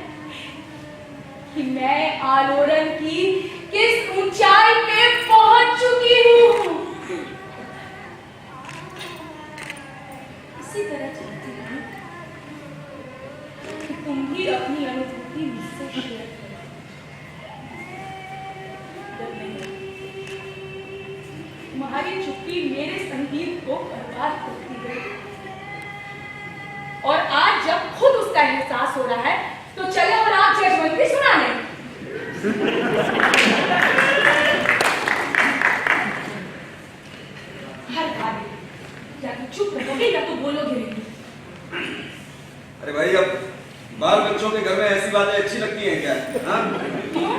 कि मैं आलोड़न की किस ऊंचाई पे पहुंच चुकी हूँ। इसी तरह चाहती हूँ कि तुम भी अपनी अनुभूति मुझसे शेयर करो। तुम्हारी चुप्पी मेरे संगीत को बर्बाद करती है, और आज जब खुद उसका एहसास हो रहा है तो चले और आप जजमंती सुनाने। हर बार या तो चुप रहोगे या तो बोलोगे नहीं। अरे भाई, अब बाल बच्चों के घर में ऐसी बातें अच्छी लगती हैं क्या? हाँ? क्यों?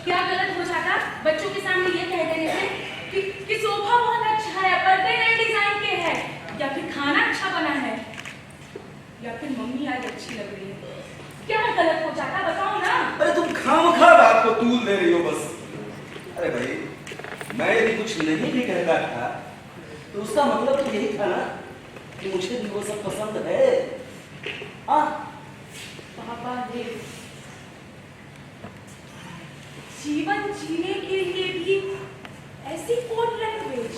क्या गलत हो जाता बच्चों के सामने ये कह देने से कि सोफा बहुत अच्छा है, पर्दे नए डिजाइन के हैं, या फिर खाना अच्छा बना है, या फिर मम्मी आज अच्छी लग रही है? क्या गलत हो जाता, बताओ ना। अरे तुम खामखा बात को तूल दे रही हो बस। अरे भाई, मैं यदि कुछ नहीं भी कहता था तो उसका मतलब तो यही था ना कि मुझे भी वो सब पसंद है। पापा रे, जीवन जीने के लिए भी ऐसी कोड लैंग्वेज?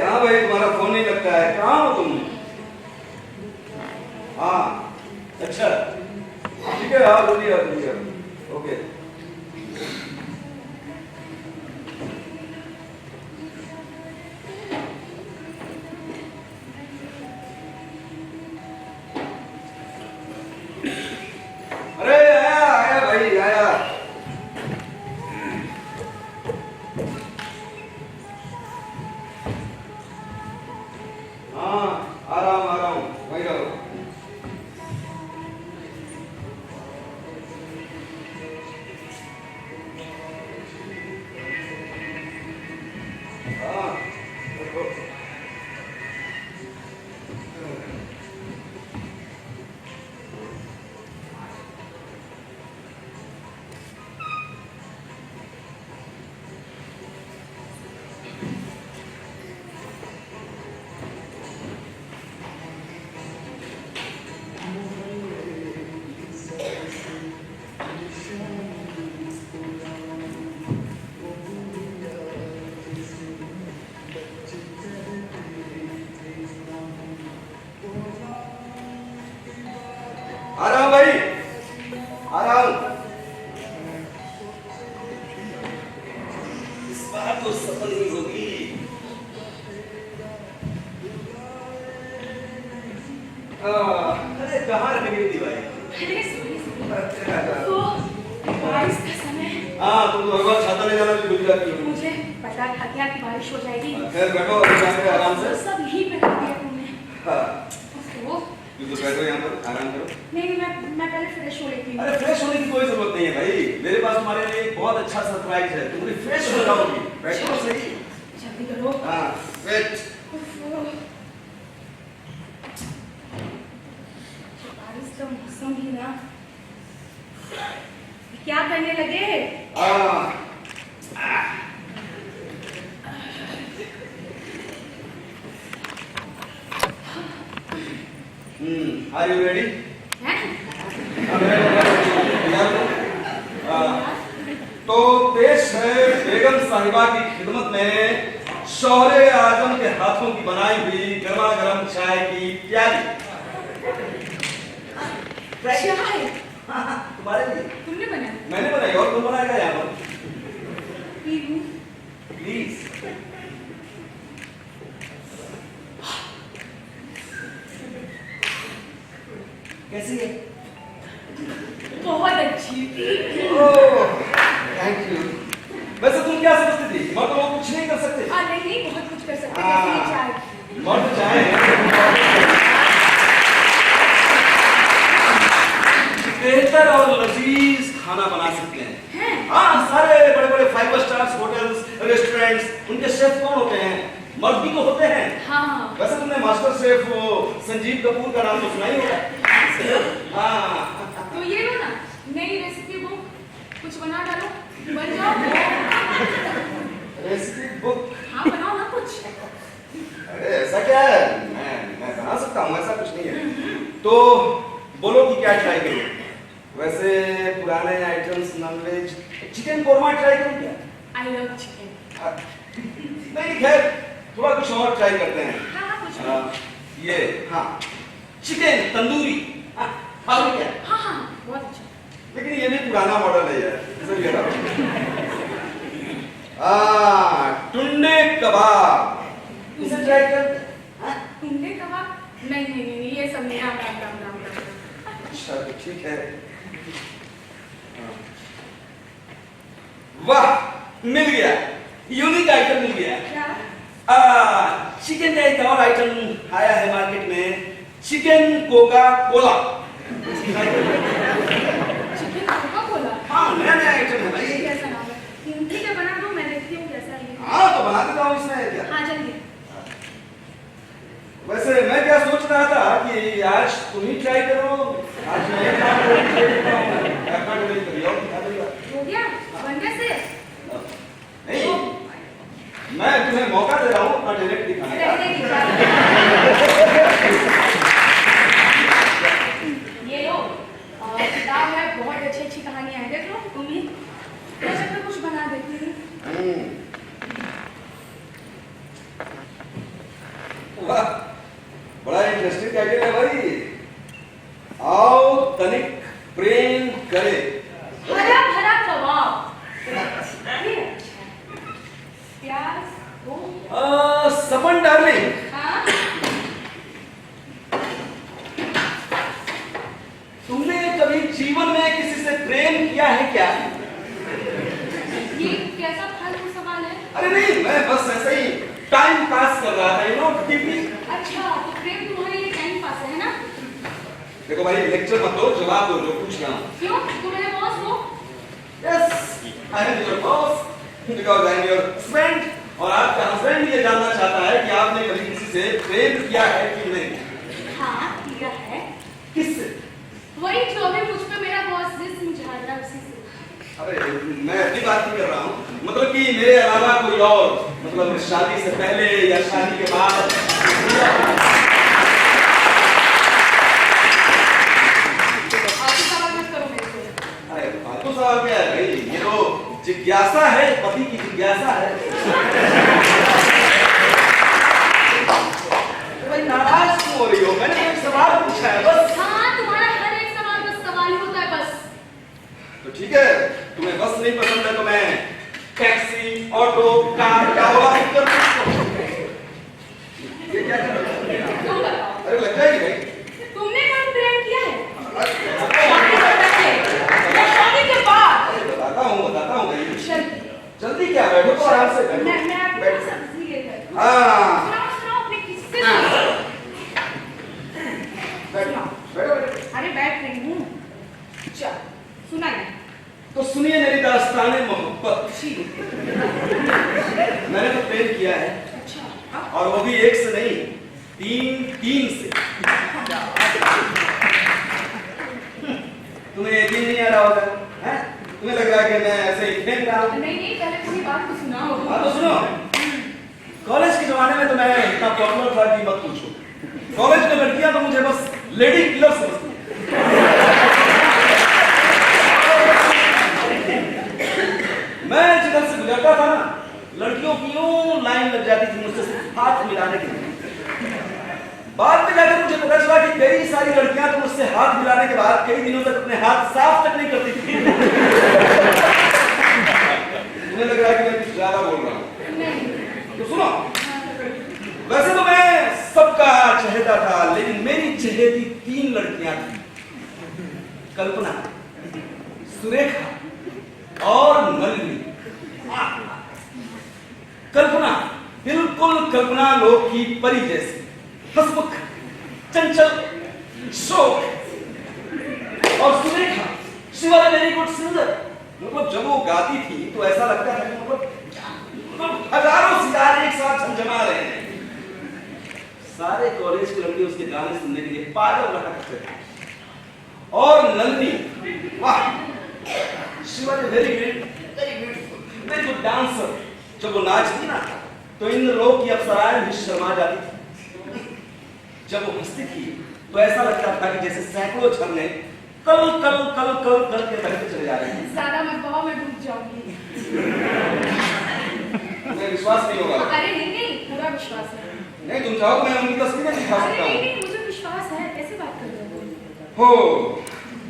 हाँ भाई, तुम्हारा फोन नहीं लगता है, कहाँ हो तुम? हाँ अच्छा, ठीक है, आओ जल्दी आओ, जल्दी आओ। ओके। अरे सॉरी तो बारिश का समय। हाँ, तुम तो हर बार छाता ले जाना भी भूल जाती हो। मुझे पता था क्या कि बारिश हो जाएगी। खैर बैठो और आराम से। सब यही पे रख दिया तुमने। हाँ। तो बैठो यहाँ पर आराम करो। नहीं मैं पहले फ्रेश हो लेती हूँ। अरे फ्रेश होने की कोई जरूरत नहीं है भाई, मेरे पास तुम्हारे लिए एक बहुत अच्छा सरप्राइज है, तुम रिफ्रेश हो जाओगी। बैठो सही। जल्दी करो। हाँ, वेट। बारिश का मौसम भी ना, क्या करने लगे? Are you ready? तो पेश है बेगम साहिबा की खिदमत में शौहरे आजम के हाथों की बनाई हुई गर्मा गर्म चाय की प्याली। चाय? तुम्हारे लिए। तुमने बनाई? मैंने बनाई और तुम बनाएगा यहाँ पर। प्लीज। कैसी है? बहुत अच्छी। Thank you. वैसे तुम क्या समझती थी? मर्द लोग कुछ नहीं कर सकते? नहीं, बहुत कुछ कर सकते हैं। कैसी है चाय? मर्द चाय बेहतर और लजीज खाना बना सकते हैं। हाँ, सारे बड़े बड़े 5 स्टार्स होटल्स, रेस्टोरेंट्स, उनके शेफ कौन होते हैं? मर्द भी तो होते हैं। हाँ। वैसे तुमने मास्टर शेफ संजीव कपूर का नाम तो सुना ही होगा। हाँ। तो ये लो ना, नई रेसिपी बुक, कुछ बना डालो, बन जाओ। Recipe book? हाँ, बनाओ ना कुछ। अरे ऐसा क्या है? मैं बना सकता हूँ, ऐसा कुछ नहीं है। तो बोलो कि क्या ट्राई करूँ? वैसे पुराने items, nonveg, chicken korma try करूँ क्या? I love chicken। नहीं, खैर थोड़ा कुछ और ट्राई करते हैं। हाँ, कुछ ये हाँ, चिकन तंदूरी। हाँ, क्या? हाँ, बहुत अच्छा। लेकिन ये भी पुराना मॉडल है यार, इसे ये रहा। टुंडे कबाब, इसे ट्राई करते हैं। टुंडे कबाब? नहीं, ये सब नहीं। राम। अच्छा, तो ठीक है। वाह, मिल गया, यूनिक आइटम मिल गया। क्या? चिकन का एक और आइटम आया है मार्केट में, chicken Coca Cola. Chicken Coca Cola? हाँ, नया आइटम है भाई। कैसा नाम है? ठीक है, बना दो, मैं देखती हूँ कैसा है। हाँ, तो बना देता हूँ, इसमें क्या? हाँ, जल्दी। वैसे मैं क्या सोच रहा था कि आज तुम ही ट्राई करो, आज मैं काम हो गया? बन कैसे? नहीं, मैं तुम्हें मौका दे रहा हूँ अपना टैलेंट दिखाने का। ये लो, किताब है, बहुत अच्छी कहानियां हैं, देख लो तुम भी। मैं कुछ बना देती हूँ। वाह, बड़ा इंटरेस्टिंग आइडिया है भाई। आओ तनिक प्रेम करे। हरा भरा कबाब। प्याज वो। समन डार्लिंग, हाँ? तुमने कभी जीवन में किसी से प्रेम किया है क्या? ये कैसा फालतू सवाल है? अरे नहीं, मैं बस ऐसे ही टाइम पास कर रहा था, यू नो, टीवी। अच्छा, तो प्रेम तुम्हारे लिए टाइम पास है ना? देखो भाई, लेक्चर मत दो, जवाब दो जो पूछ रहा हूँ। क्यों? तुम मेरे बॉस हो? Yes, I am your boss because I am your husband। और आपका हस्बैंड ये जानना चाहता है कि आपने कभी किसी से प्रेम किया है कि नहीं? हाँ, किया है। किससे? वही जो भी मुझ पे मेरा बॉस जिस झाड़ा उसी से। अरे मैं अपनी बात नहीं कर रहा हूँ, मतलब कि मेरे अलावा कोई और, मतलब शादी से पहले या शादी के बाद। अरे फालतू सवाल क्या है भाई, ये तो जिज्ञासा है, पति की जिज्ञासा है। भाई नाराज क्यों हो रही हो? मैंने एक सवाल पूछा है बस। हाँ, तुम्हारा हर एक सवाल बस सवाल ही होता है बस। तो ठीक है, तुम्हें बस नहीं पसंद है तो मैं टैक्सी, ऑटो, कार या ओला बुक कर सकता हूँ। ये क्या कर रहे हो? तुम बताओ। अरे लग जाएगी भाई। तुमने कब प्रेम किया है? अरे आराम से मैं आपको बैठो। सब्जी लेकर दूं। हाँ सुनाओ अपने किस्से हाँ। सुनाओ। बैठो बैठो। अरे बैठ रही हूँ। चल सुनाइए। तो सुनिए मेरी दास्ताने मोहब्बत। जी। मैंने तो प्रेम किया है, अच्छा और वो भी एक से नहीं, तीन से। तुम्हें यकीन नहीं आ रहा होगा, हैं? तुम्हें लग रहा है कि मैं ऐसे ही फेंक रहा हूँ। नहीं पहले पूरी बात तो सुनाओ। हाँ तो सुनो, कॉलेज के जमाने में तो मैं इतना पॉपुलर था कि मत पूछो। कॉलेज में लड़कियां तो मुझे बस लेडी किलर समझती हैं। मैं जिधर से गुजरता था ना, लड़कियों की यूं लाइन लग जाती थी मुझसे सिर्फ हाथ मिलाने के लिए। बाद में जाकर मुझे पता चला कि कई सारी लड़कियां तो मुझसे हाथ मिलाने के बाद कई दिनों तक अपने हाथ साफ तक नहीं करती थी। मुझे लग रहा है कि मैं कुछ ज्यादा बोल रहा हूँ। नहीं। तो सुनो, वैसे तो मैं सबका चहेता था, लेकिन मेरी चहेती 3 लड़कियां थी, कल्पना, सुरेखा और नलिनी। कल्पना बिल्कुल कल्पना लोक की परी जैसी, हंसमुख, चंचल, शोक। और Surekha, she was very good singer. मतलब जब वो गाती थी तो ऐसा लगता था कि मतलब हजारों सितारे एक साथ झमझमा रहे हैं। सारे कॉलेज के लड़के उसके गाने सुनने के लिए पागल रहा करते थे। और नंदिनी, वाह, she was very beautiful, very good dancer. जब वो नाचती ना तो इंद्र लोक की अप्सराएं भी शर्मा जाती थी। जब वो हंसती थी तो ऐसा लगता था कि जैसे सैकड़ों झरने कल कल कल कल कल के बहते चले जा रहे हैं। ज्यादा मत बहाओ, मैं डूब जाऊंगी। मुझे विश्वास नहीं होगा। अरे नहीं पूरा विश्वास है। नहीं, तुम चाहो तो मैं उनकी तस्वीरें दिखा अरे सकता हूँ। नहीं मुझे विश्वास है, कैसे बात कर रहे हो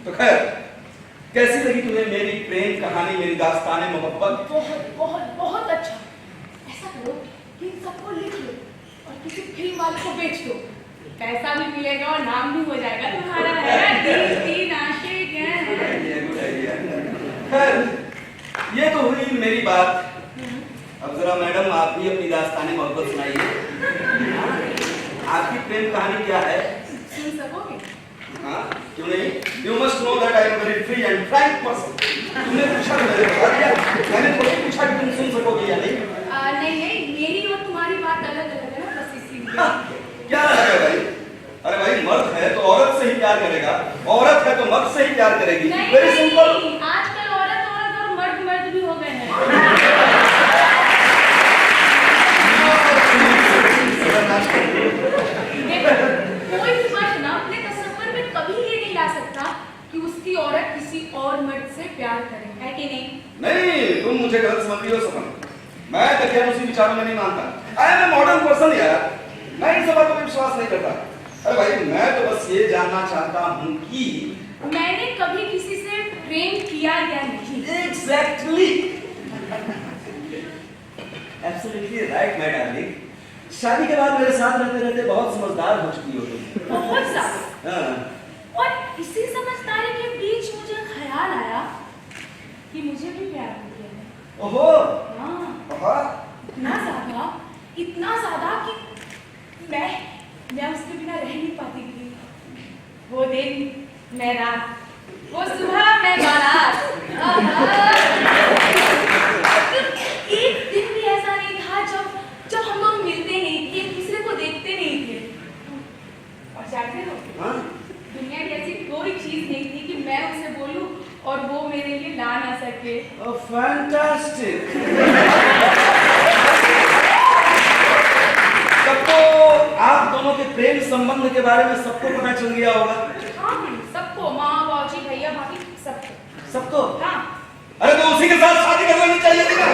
तो खैर, कैसी लगी तुम्हें मेरी प्रेम कहानी, मेरी दास्ताने मोहब्बत? बहुत बहुत बहुत अच्छा। ऐसा करो कि इन सबको लिख लो और किसी फिल्म वाले को बेच दो, पैसा भी मिलेगा और नाम भी हो जाएगा तुम्हारा। है तीन आशिक हैं। खैर, ये तो हुई मेरी बात। अब जरा मैडम आप भी अपनी दास्ताने मोहब्बत सुनाइए। आपकी प्रेम कहानी क्या है? सुन सकोगे? हाँ, क्यों नहीं? You must know that I am very free and frank person. तुमने पूछा तो मैंने बता दिया। मैंने थोड़ी पूछा कि तुम सुन सकोगे या नहीं। नहीं मेरी और तुम्हारी बात अलग अलग है ना, बस इसीलिए। क्या है भाई? अरे भाई, मर्द है तो औरत से ही प्यार करेगा, औरत है तो मर्द से ही प्यार करेगी। Very simple. आजकल औरत और मर्द भी हो गए हैं। कोई भी मर्द ना अपने तसव्वुर में कभी ये नहीं ला सकता कि उसकी औरत किसी और मर्द से प्यार करे, है कि नहीं? नहीं, तुम मुझे गलत समझती हो सपन। मैं दकियानुसी विचारों में नहीं मानता। I am a modern person यार। मैं इन सब बातों पे विश्वास नहीं करता। अरे भाई, मैं तो बस ये जानना चाहता हूँ कि मैंने कभी किसी से प्रेम किया या नहीं। Exactly, absolutely right my darling. शादी के बाद मेरे साथ रहते रहते बहुत समझदार हो चुकी हो तुम। बहुत ज्यादा। हाँ। और इसी समझदारी के बीच मुझे ख्याल आया कि मुझे भी प्यार हो गया है। ओहो। हाँ। इतना ज्यादा कि मैं उसके बिना रह नहीं पाती थी। वो दिन मैं रात, वो सुबह मैं बारात। एक दिन भी ऐसा नहीं था जब हम लोग मिलते नहीं थे, एक दूसरे को देखते नहीं थे। और जानते हो, हाँ? दुनिया की ऐसी कोई चीज नहीं थी कि मैं उसे बोलूं और वो मेरे लिए ला ना सके। Oh, fantastic! तब तो आप दोनों के प्रेम संबंध के बारे में सबको पता चल गया होगा। हाँ सबको, माँ बाबूजी भैया भाभी सबको। सबको? हाँ। अरे तो उसी के साथ शादी कर लेनी चाहिए थी ना।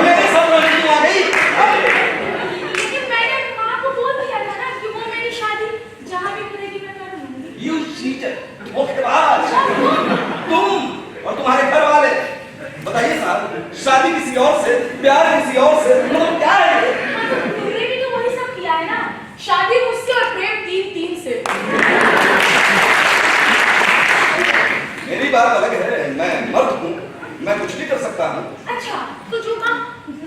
मेरी सब लड़की आ गई। लेकिन मैंने माँ को बोल दिया था ना कि वो मेरी शादी जहाँ भी करेगी मैं कर लूंगी। You cheated! धोखेबाज! तुम और तुम्हारे घर वाले। बताइए साहब, शादी किसी और से, प्यार किसी और से, मतलब क्या है ये? तुमने भी तो वही सब किया है ना, शादी मुझसे और प्रेम तीन से। मेरी बात अलग है, मैं मर्द हूँ, मैं कुछ भी कर सकता हूँ। अच्छा तो जो काम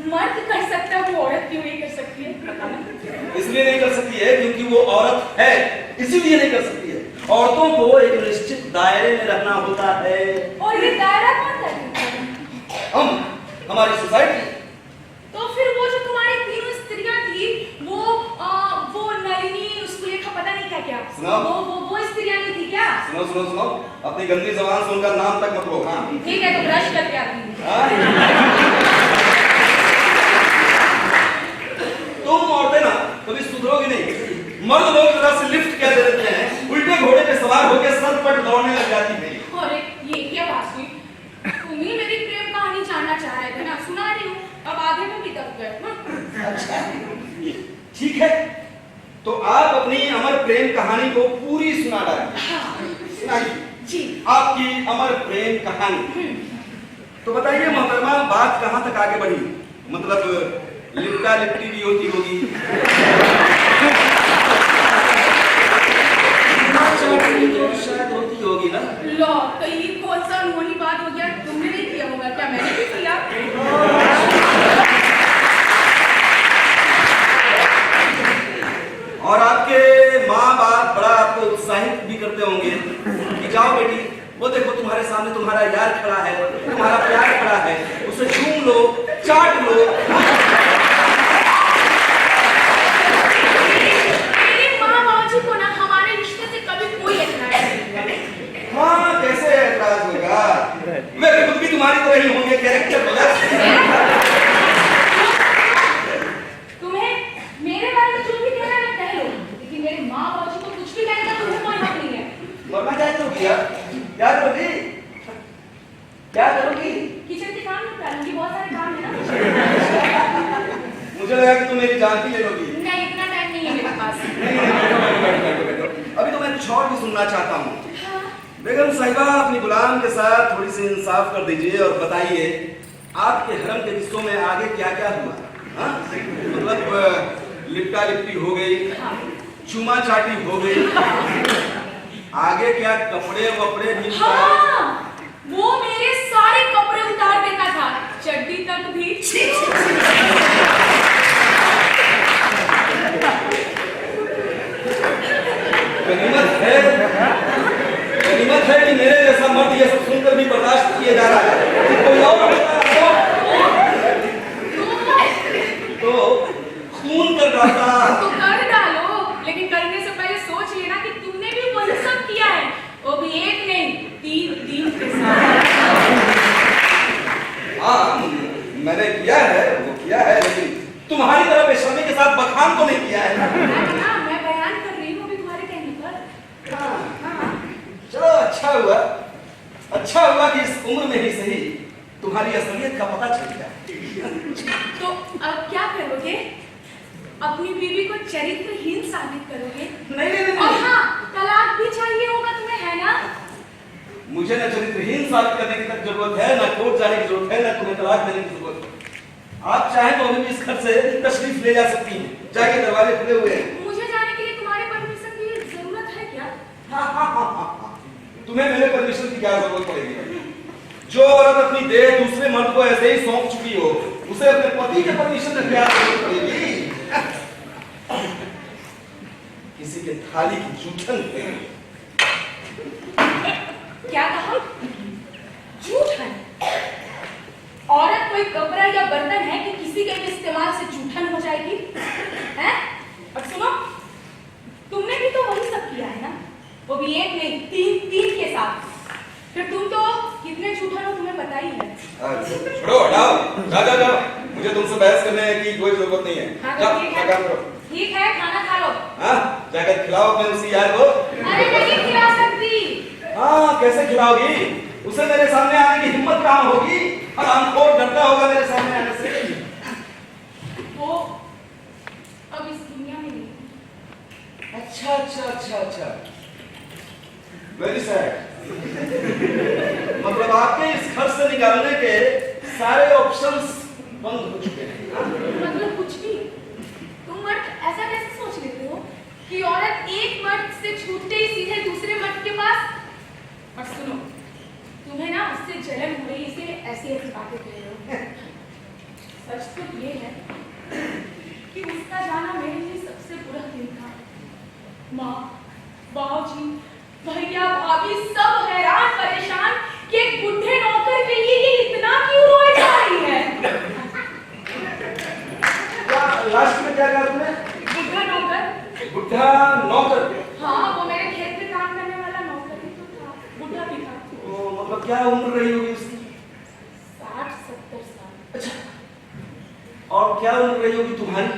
मर्द कर सकता है, वो औरत क्यों नहीं कर सकती है? बताना। इसलिए नहीं कर सकती है क्योंकि वो औरत है, इसीलिए नहीं कर सकती है। औरतों को एक निश्चित दायरे में रहना होता है। और ये दायरा कौन तय करता है? हमारी सोसाइटी। तो फिर वो जो तुम्हारी तीनों स्त्रियां थी, वो नलिनी, उसको लिखा पता नहीं क्या क्या, सुनो। वो स्त्रियां नहीं थी क्या? सुनो सुनो सुनो, अपनी गंदी जबान से उनका नाम तक मत लो। हाँ ठीक है, तो ब्रश करके आती हूँ। तुम औरतें ना कभी सुधरोगी नहीं। मर्द लोग जरा से लिफ्ट क्या दे देते हैं, उल्टे घोड़े पे सवार होकर सर पर दौड़ने लग जाती है। अरे ये क्या बात हुई? तुम ही मेरी प्रेम कहानी जानना चाह रहे थे ना, सुना रही हूँ। अब आगे में भी दब गए। अच्छा ठीक है, तो आप अपनी अमर प्रेम कहानी को पूरी सुना डालिए। सुनाइए जी। आपकी अमर प्रेम कहानी। तो बताइए मोहतरमा, बात कहाँ तक आगे बढ़ी? मतलब लिपटा लिपटी भी होती होगी, तो शायद होती होगी ना। लो, तो ये कौन सा अनहोनी बात हो गया? तुमने नहीं किया होगा क्या? मैंने भी किया। और आपके माँ बाप बड़ा आपको उत्साहित भी करते होंगे कि जाओ बेटी, वो देखो तुम्हारे सामने तुम्हारा यार खड़ा है, तुम्हारा प्यार खड़ा है, उसे छूम लो, चाट लो। मेरे माँ बाबूजी को ना हमारे रिश्ते से कभी कोई ऐतराज नहीं। हाँ, कैसे ऐतराज होगा? वे खुद भी तुम्हारी तरह ही होंगे, कैरेक्टर प्लस। तुम्हें मेरे बारे में जो भी कहना है कह लो, लेकिन मेरे माँ बाबूजी को कुछ भी कहने का तुम्हें कोई हक नहीं है। वरना क्या करोगी यार? क्या करोगी? क्या करोगी? किचन के काम निपटा लूंगी, बहुत सारे काम है ना। मुझे लगा कि तुम मेरी जान भी ले लोगी। नहीं, इतना टाइम नहीं है मेरे पास। अभी तो मैं कुछ और भी सुनना चाहता हूँ। हाँ। बेगम साहिबा, अपनी गुलाम के साथ थोड़ी सी इंसाफ कर दीजिए और बताइए आपके हरम के किस्सों में आगे क्या क्या हुआ? हाँ? मतलब लिपटा लिपटी हो गई, चूमा चाटी हो गई, आगे क्या कपड़े वपड़े भी? हाँ, वो मेरे सारे कपड़े उतार देता था, चड्डी तक भी। गनीमत है कि मेरे जैसा मर्द ये सब सुनकर भी बर्दाश्त किए जा रहा है। कोई और तो खून कर डालता। तो कर डालो, लेकिन करने से पहले सोच लेना कि तुमने भी वही सब किया है, वो भी एक नहीं, तीन के साथ। हाँ, मैंने किया है, वो किया है, लेकिन तुम्हारी तरह बेशर्मी के साथ बखान तो नहीं किया है। मैं बयान कर रही हूँ अभी तुम्हारे कहने पर। हाँ। चलो अच्छा हुआ कि इस उम्र में ही सही तुम्हारी असलियत का पता चल गया। तो अब क्या करोगे? अपनी बीवी को चरित्रहीन साबित करोगे? नहीं। और हाँ, तलाक भी चाहिए होगा तुम्हें, है ना? मुझे न चरित्रहीन साबित करने की तक जरूरत है, न कोर्ट जाने की जरूरत है, न तुम्हें तलाक देने की जरूरत है। आप चाहें तो अभी भी इस घर से तशरीफ ले जा सकती हैं। जाके दरवाजे खुले हुए हैं। मुझे जाने के लिए तुम्हारे परमिशन की जरूरत है क्या? हाँ। तुम्हें मेरे परमिशन की क्या जरूरत पड़ेगी? जो औरत अपनी देह दूसरे मर्द को ऐसे ही सौंप चुकी हो, उसे अपने पति के परमिशन की क्या जरूरत पड़ेगी? किसी के थाली की जूठन पे। क्या कहा? जूठन? औरत कोई कपड़ा या बर्तन है कि किसी के इस्तेमाल से जूठन हो जाएगी? हैं? और सुनो, तुमने भी तो वही सब किया है ना, वो भी एक नहीं, तीन के साथ। फिर तुम तो कितने झूठा हो तुम्हें पता ही है। छोड़ो, हटाओ, जाओ। मुझे तुमसे बहस करने की कोई जरूरत नहीं है। हाँ, जाओ, ठीक है। काम करो। ठीक है, खाना खा लो। हाँ, जाकर खिलाओ अपने उसी यार को। अरे नहीं खिला सकती। हाँ, कैसे खिलाओगी? उसे मेरे सामने आने की हिम्मत कहाँ होगी? हरामखोर डरता होगा मेरे सामने आने से। वो अब इस दुनिया में नहीं। अच्छा। Very sad. मतलब आपके इस घर से निकालने के सारे ऑप्शंस बंद हो चुके हैं। हाँ? मतलब कुछ भी? तुम मर्द ऐसा कैसे सोच लेते हो कि औरत एक मर्द से छूटते ही सीधे दूसरे मर्द के पास? और सुनो, तुम्हें ना उससे जलन हो रही, इसीलिए ऐसी बातें कह रहे हो। सच तो ये है कि उसका जाना मेरे लिए सबसे बुरा दिन था। माँ, बाबूजी, भैया, भाभी सब हैरान परेशान कि एक बुढ़े नौकर के लिए ये इतना क्यों रोए जा रही है। लास्ट में क्या कहा तुमने? बुढ़ा नौकर। बुढ़ा नौकर? हाँ, वो मेरे खेत में काम करने वाला नौकर ही तो था, बुढ़ा भी था। तो मतलब क्या उम्र रही होगी उसकी? 60-70 साल। अच्छा। और क्या उम्र रही होगी तुम्हारी?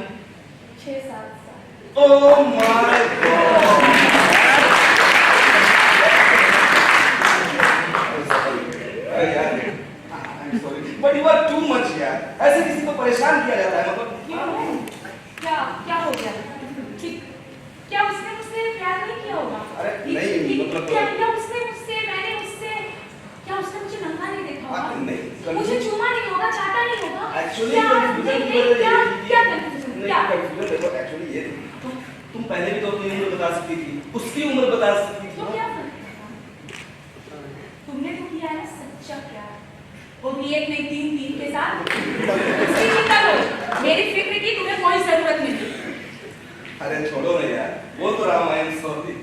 6-7 साल। Oh my God. अरे यार, I'm sorry, but you are too much यार। ऐसे किसी को परेशान किया जाता है मतलब? क्या हो गया? क्या उसने मुझसे प्यार नहीं किया होगा? अरे नहीं, मतलब क्या उसने मुझसे, मैंने उससे, क्या उसने मुझे नंगा नहीं देखा होगा? नहीं, मुझे चूमा नहीं होगा, चाटा नहीं होगा? Actually, क्या confusion confusion? क्या? देखो एक्चुअली ये तुम पहले भी तो अपनी उम्र बता सकती थी, उसकी उम्र बता सकती थी। तो क्या फर्क पड़ता? तुमने तो किया है सच्चा प्यार, वो भी एक नहीं 3 के साथ। उसकी चिंता करो, मेरी फिक्र की तुम्हें कोई जरूरत नहीं थी। अरे छोड़ो ना यार, वो तो रामायण सौदी।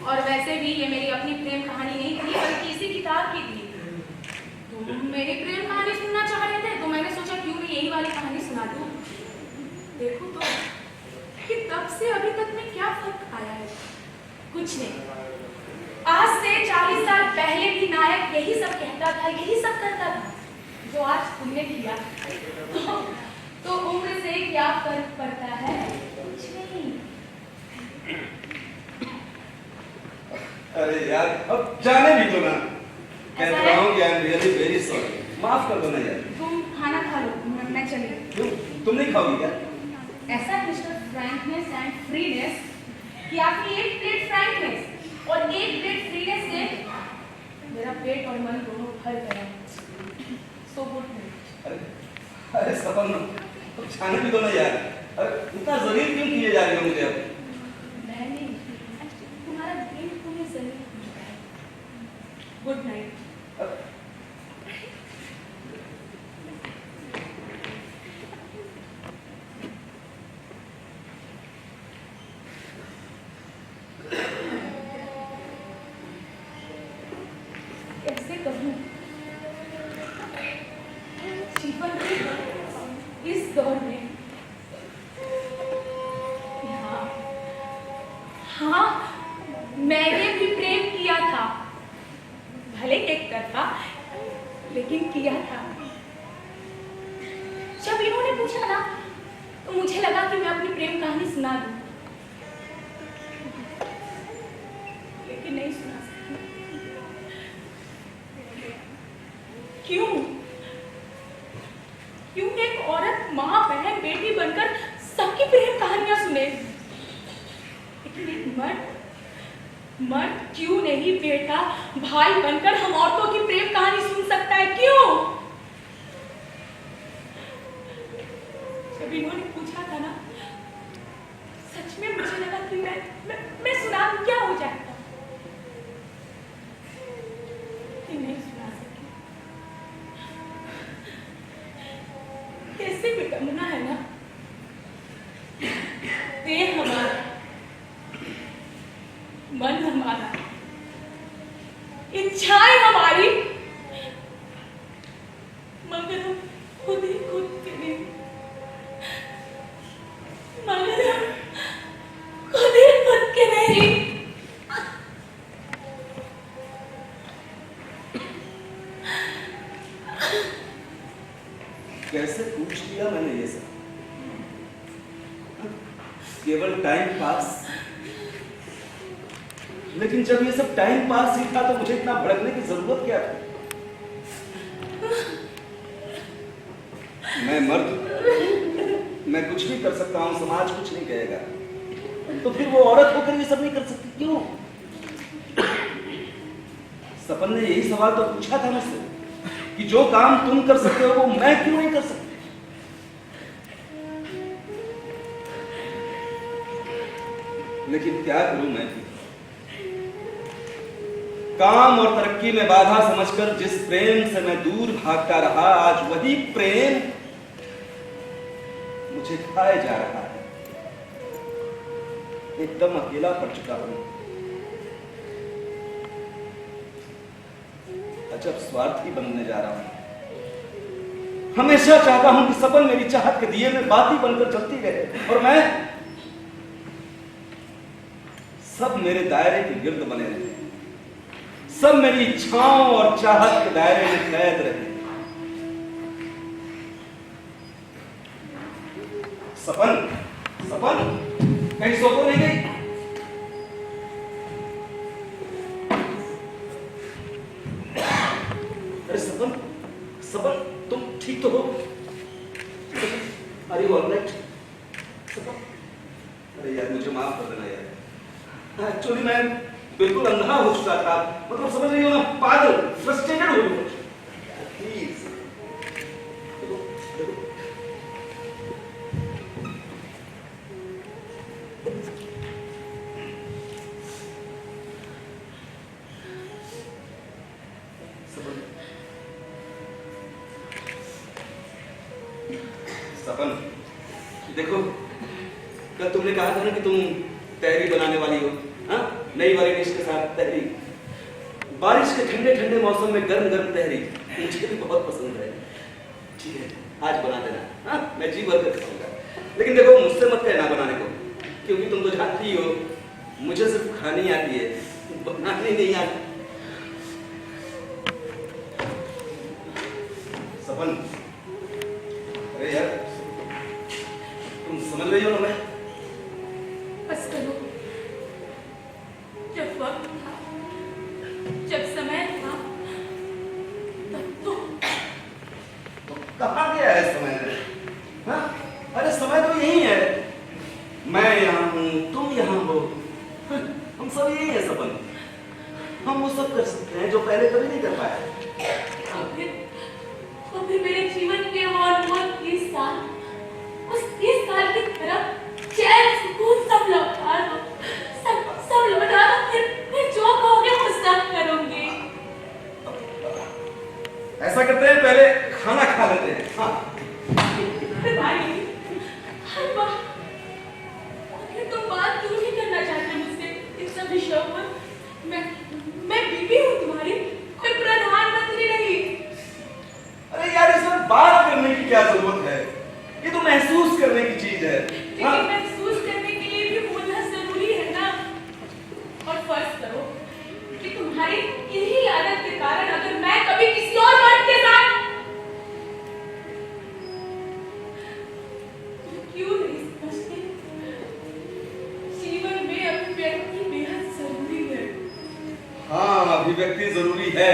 और वैसे भी ये मेरी अपनी प्रेम कहानी नहीं थी, बल्कि इसी किताब की थी। तुम मेरी प्रेम कहानी सुनना चाह रहे थे, तो मैंने सोचा क्यों नहीं यही वाली कहानी सुना दूं। देखो तो कि तब से अभी तक में क्या फर्क आया है। कुछ नहीं। आज से 40 साल पहले भी नायक यही सब कहता था, यही सब करता था जो आज तुमने किया। तो उम्र से क्या फर्क पड़ता है? कुछ नहीं। अरे यार, अब जाने भी दो ना। कहता हूँ कि I am really very sorry, माफ कर दो ना यार। तुम खाना खा लो, मैं चली। क्यों? तुम नहीं खाओगी क्या? ऐसा मिस्टर फ्रैंकनेस एंड फ्रीनेस कि आपकी एक प्लेट फ्रैंकनेस और एक प्लेट फ्रीनेस से मेरा पेट और मन दोनों भर गया। So good night. अरे सपन, अब जाने भी दो ना यार। अरे इतना जलील क्यों किए जा रही हो मुझे अब? मैं नहीं, तुम्हारा दिल तुम्हें जलील किया है। Good night. कैसे कहूँ, जीवन के इस दौर में हाँ, मैंने भी प्रेम किया था, भले एक तरफा, लेकिन किया था। जब इन्होंने पूछा ना, तो मुझे लगा कि मैं अपनी प्रेम कहानी सुना दूं, लेकिन नहीं सुना सकती। क्यों? क्यों एक औरत माँ, बहन, बेटी बनकर सबकी प्रेम कहानियां सुने, लेकिन एक मर्द क्यों नहीं बेटा, भाई बनकर हम औरतों की प्रेम कहानी सुन सकता है? क्यों? जब इन्होंने पूछा था ना, सच में मुझे लगा कि मैं सुना दूं, क्या हो जाएगा, लेकिन नहीं सुना सकी। कैसे विडंबना है ना, देह हमारा, मन हमारा, इच्छाएं हमारी, मगर हम खुद ही खुद के नहीं, मगर हम खुद ही खुद के नहीं। कैसे पूछ लिया मैंने ये सब? केवल टाइम पास। लेकिन जब ये सब टाइम पास ही था तो मुझे इतना भड़कने की जरूरत क्या थी? मैं मर्द हूं, मैं कुछ भी कर सकता हूं, समाज कुछ नहीं कहेगा। तो फिर वो औरत होकर ये सब नहीं कर सकती क्यों? सपन ने यही सवाल तो पूछा था मुझसे कि जो काम तुम कर सकते हो वो मैं क्यों नहीं कर सकती? लेकिन क्या करूं मैं? काम और तरक्की में बाधा समझकर जिस प्रेम से मैं दूर भागता रहा, आज वही प्रेम मुझे खाए जा रहा है। एकदम अकेला पड़ चुका हूं। अजब स्वार्थी बनने जा रहा हूं। हमेशा चाहता हूं कि सपन मेरी चाहत के दिए में बाती बनकर चलती रहे और मैं सब मेरे दायरे के गिर्द बने रहे, सब मेरी इच्छाओं और चाहत के दायरे में कैद रहे। सपन सपन कहीं सो तो नहीं गई? अरे सपन सपन तुम ठीक तो हो? अरे ऑल राइट सपन? अरे यार मुझे माफ कर देना यार। एक्चुअली मैं बिल्कुल अंधा हो चुका था, मतलब समझ रही हो ना, पागल फ्रस्ट्रेटेड हो गया। प्लीज देखो देखो सपन देखो, कल तुमने कहा था ना कि तुम तहरी बनाने वाली हो, हाँ? नई वाली डिश के साथ तहरी। बारिश के ठंडे ठंडे मौसम में गर्म गर्म तहरी मुझे भी बहुत पसंद है। ठीक है, आज बना देना, हाँ? मैं जी भर कर खाऊंगा। लेकिन देखो मुझसे मत कहना बनाने को, क्योंकि तुम तो जानती हो मुझे सिर्फ खानी आती है, बनानी नहीं आती। सपन अरे यार तुम समझ रही हो ना? मैं बस करो। जब वक्त था, जब समय था, तब तो कहाँ गया है समय? हाँ? अरे समय तो यही है। मैं यहाँ हूँ, तुम यहाँ हो, हम सब यही है सपन। हम वो सब कर सकते हैं जो पहले कभी नहीं कर पाए। और फिर मेरे जीवन के और 30 साल, उस 30 साल की तरफ चैन सुकून सब लौटा दो, सब लौटा दो। फिर जो कहोगे वो सब करूंगी। ऐसा करते हैं, पहले खाना खा लेते हैं। हाँ भाई, हर बार आखिर तुम बात क्यों नहीं करना चाहते मुझसे इन सब विषयों पर? मैं बीवी हूँ तुम्हारी, कोई प्रधानमंत्री नहीं। अरे यार इसमें बात करने की क्या जरूरत है? ये तो महसूस करने की चीज है। लेकिन महसूस करने के लिए भी बोलना जरूरी है ना। और फर्ज करो कि तुम्हारी इन्हीं आदत के कारण अगर मैं कभी किसी और मर्द के साथ, तो क्यों नहीं समझते जीवन में अभिव्यक्ति बेहद जरूरी है। हाँ अभिव्यक्ति जरूरी है,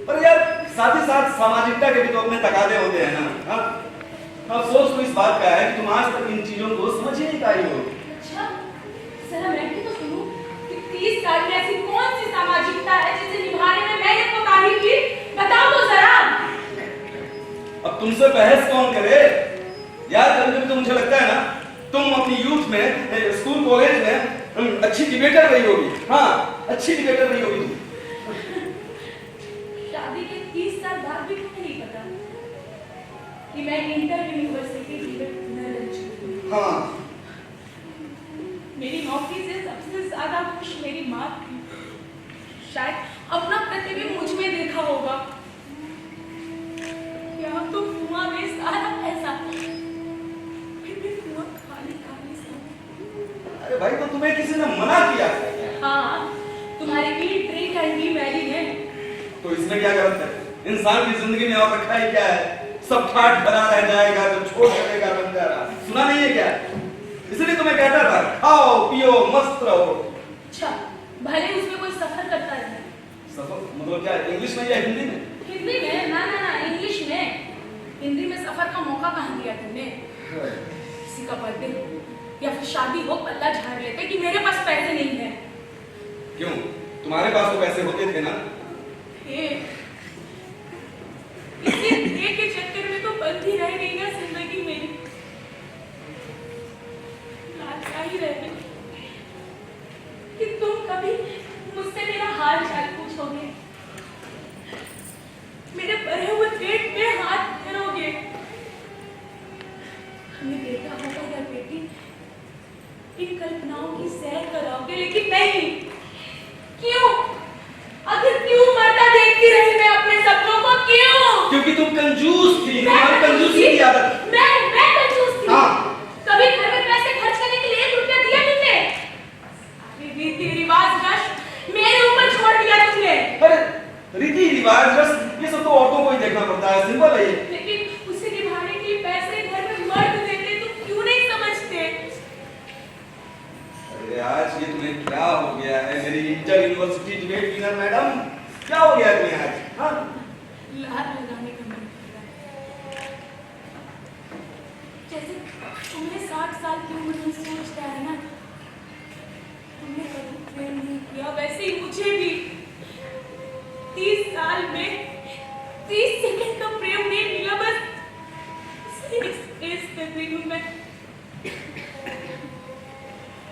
पर यार साथ ही साथ सामाजिकता के भी तो अपने तकादे होते हैं ना। हाँ? अफसोस तो इस बात का है कि तुम आज तक इन चीजों को समझ ही नहीं पाई हो। अच्छा, जरा मैं भी तो सुनूं कि 30 साल में ऐसी कौन सी सामाजिकता है जिसे निभाने में मैंने कोताही की? बताओ तो जरा। अब तुमसे बहस कौन करे? यार कभी कभी तो मुझे लगता है ना, तुम अपनी यूथ में, स्कूल कॉलेज में अच्छी डिबेटर रही होगी। हाँ अच्छी डिबेटर रही होगी। शादी के 30 साल बाद भी तुम्हें नहीं पता कि मैं इंटर यूनिवर्सिटी डिबेट न रह चुकी हूँ। हाँ मेरी नौकरी से सबसे ज्यादा खुश मेरी माँ थी। शायद अपना प्रतिबिंब मुझ में देखा होगा। क्या तो कुआं में सारा पैसा, फिर भी कुआं खाली खाली सा। अरे भाई तो तुम्हें किसी ने मना किया? हाँ, तुम्हारी भी ड्रिंक एंड बी मैरिड है। तो इसमें क्या गलत है? इंसान की जिंदगी में और रखा ही क्या है? सब ठाट भरा रह जाएगा तो छोड़ चलेगा बंजारा। सुना नहीं है क्या? इसलिए तो मैं कहता था खाओ पियो मस्त रहो। अच्छा, भले उसमें कोई सफर करता है। सफर मतलब क्या, इंग्लिश में या हिंदी में? हिंदी में? ना इंग्लिश में। हिंदी में सफर का मौका कहाँ दिया तुमने? किसी का बर्थडे हो या फिर शादी हो, पल्ला झाड़ लेते कि मेरे पास पैसे नहीं है। क्यों, तुम्हारे पास तो पैसे होते थे ना? इसी एक के चक्कर में तो बंधी रह गई ना जिंदगी मेरी। लाचारी रह गई कि तुम कभी मुझसे मेरा हाल चाल पूछोगे, मेरे भरे हुए पेट पे हाथ फेरोगे। हमने रीति रिवाज रस्म ये सब तो औरतों को ही देखना पड़ता है, सिंपल है ये। लेकिन उसे निभाने के लिए पैसे घर में मर्द देते, तो क्यों नहीं समझते? अरे आज ये तुम्हें क्या हो गया है मेरी inter university debate winner madam, क्या हो गया है तुम्हें आज? हाँ लात लगाने का मन कर रहा है। जैसे तुमने 60 साल की उम्र में सोचता है ना, तुमने कभी प्रेम नहीं किया, वैसे ही मुझे भी 30 साल में 30 सेकंड का प्रेम नहीं मिला, बस इस कर रही हूँ मैं।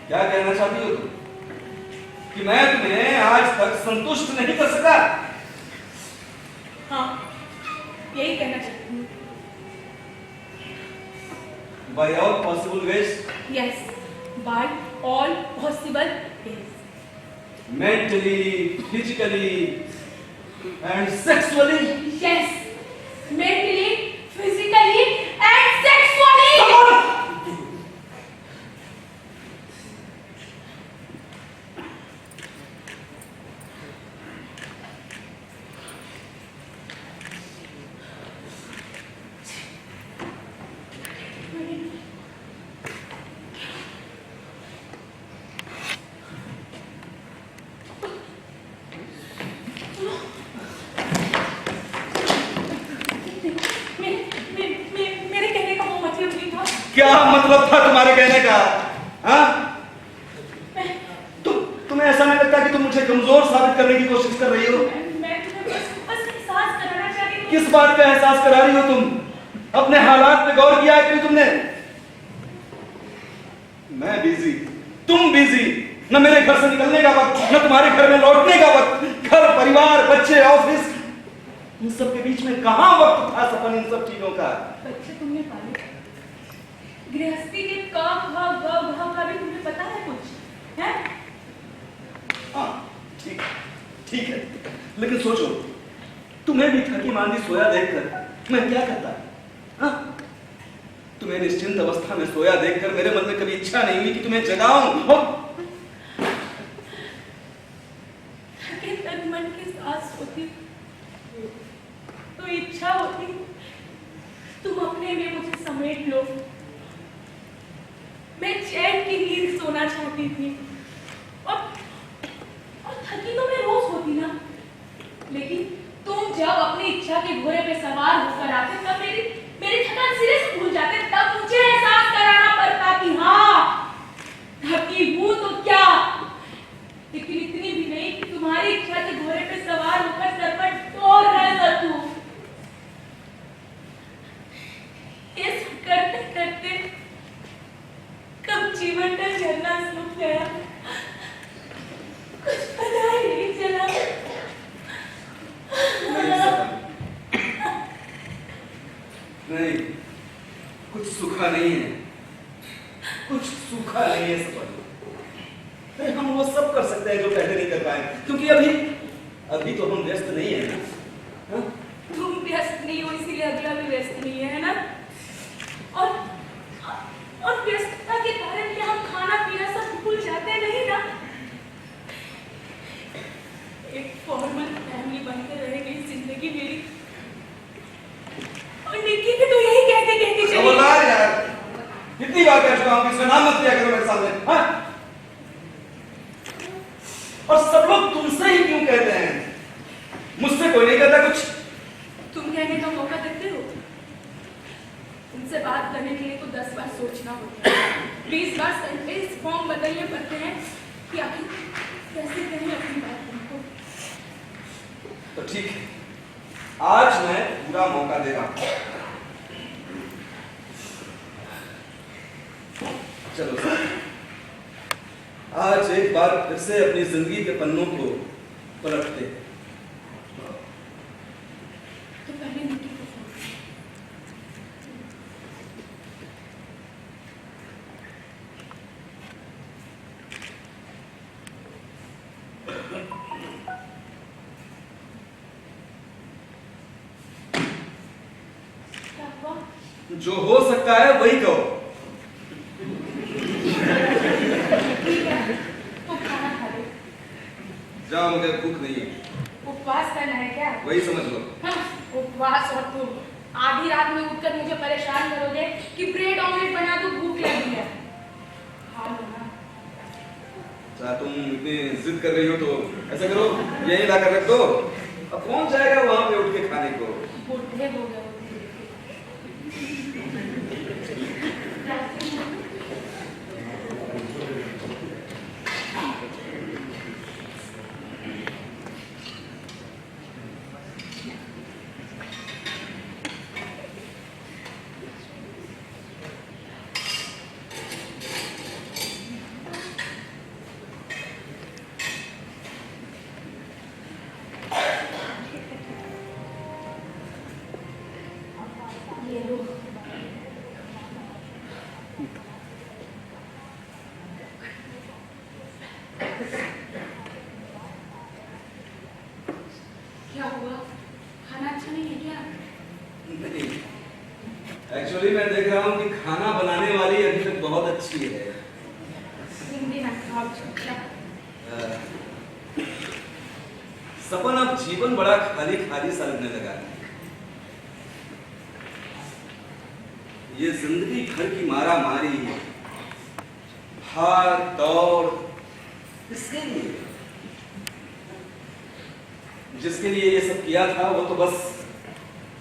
क्या कहना चाहती हो तुम कि मैं तुम्हें आज तक संतुष्ट नहीं कर सका? हाँ, यही कहना चाहती हूँ। By all possible ways, Yes, by all possible ways. mentally, physically, and sexually. Yes, mentally, physically, and sexually. Come on! मेरे कहने का वो मतलब नहीं था। क्या मतलब था तुम्हारे कहने का? हाँ? तुम्हें ऐसा नहीं लगता कि तुम मुझे कमजोर साबित करने की कोशिश कर रही हो? मैं तुम्हें बस एहसास कराना चाह रही हूँ। किस बात का एहसास करा रही हो तुम? अपने हालात पे गौर किया है कभी तुमने? मैं बिजी, तुम बिजी, न मेरे घर से निकलने का वक्त, न तुम्हारे घर में लौटने का वक्त, घर परिवार बच्चे ऑफिस, इन सब के बीच में कहां वक्त था सपन इन सब चीजों का? बच्चे तुमने पाले, गृहस्थी के का का भी तुम्हें पता है कुछ है? हाँ ठीक ठीक है, लेकिन सोचो तुम्हें भी थकी मांदी सोया देखकर मैं क्या करता? हाँ? तुम्हें निश्चिंत अवस्था में सोया देखकर मेरे मन में कभी इच्छा नहीं हुई कि तुम्हें जगाऊं और तन मन की सांस होती तो इच्छा होती तुम अपने में मुझे समेट लो। मैं चैन की नींद सोना चाहती थी और थकी तो मैं रोज होती ना, लेकिन तुम जब अपनी इच्छा के घोड़े पे सवार होकर आते तब मेरी थकान सिरे से भूल जाते, तब मुझे एहसास कराना पड़ता कि हाँ थकी हूं तो क्या, लेकिन इतनी भी नहीं कि तुम्हारी इच्छा के घोड़े पे सवार होकर सर पर तोड़ न सकूं। ये सब करते करते कब जीवन का झरना सूख गया कुछ पता ही नहीं चला। नहीं, कुछ सूखा नहीं है, कुछ सूखा नहीं है सपन। हम वो सब कर सकते हैं जो पहले नहीं कर पाए, क्योंकि अभी तो हम व्यस्त नहीं है ना। हाँ? तुम व्यस्त नहीं हो इसीलिए अगला भी व्यस्त नहीं है ना, और व्यस्तता के कारण क्या हम खाना पीना सब भूल जाते नहीं ना। एक फॉर्मल फैमिली बनकर रह गई जिंदगी मेरी, और निकी भी तो यही कहते कहते चली। खबरदार यार, कितनी बार कह चुका हूं कि इसका नाम मत लिया करो मेरे सामने। हाँ? और सब लोग तुमसे ही क्यों कहते हैं? मुझसे कोई नहीं कहता कुछ। तुम कहने का मौका देते हो? उनसे बात करने के लिए तो 10 बार सोचना होता है, 20 बार सेंटेंस फॉर्म बदलने पड़ते हैं कि आखिर कैसे कहें अपनी बात तुमको। तो ठीक है, आज मैं पूरा मौका दे रहा हूं। चलो सर, आज एक बार फिर से अपनी जिंदगी के पन्नों को पलटते। तो पहले निकी को फोन क्या हुआ? जो हो सकता है वही कहो। ठीक है, तो खाना खा लो। जाओ, मुझे भूख नहीं है। उपवास करना है क्या? वही समझ लो। उपवास और तुम आधी रात में उठकर मुझे परेशान करोगे कि ब्रेड ऑमलेट बना दो, भूख लगी है। खा लो ना। अच्छा तुम इतनी जिद कर रही हो तो ऐसा करो, यही ला कर रख दो। अब कौन जाएगा वहां पे उठ के खाने को? बुढ़े हो गए। क्या हुआ? खाना अच्छा नहीं है क्या? नहीं, एक्चुअली मैं देख रहा हूँ कि खाना बनाने वाली अभी तक बहुत अच्छी है। हिंदी ना खाओ छोटा। सपन अब जीवन बड़ा खाली खाली सा लगने लगा है। ये जिंदगी भर की मारा मारी, भाग दौड़, किसके लिए? जिसके लिए ये सब किया था वो तो बस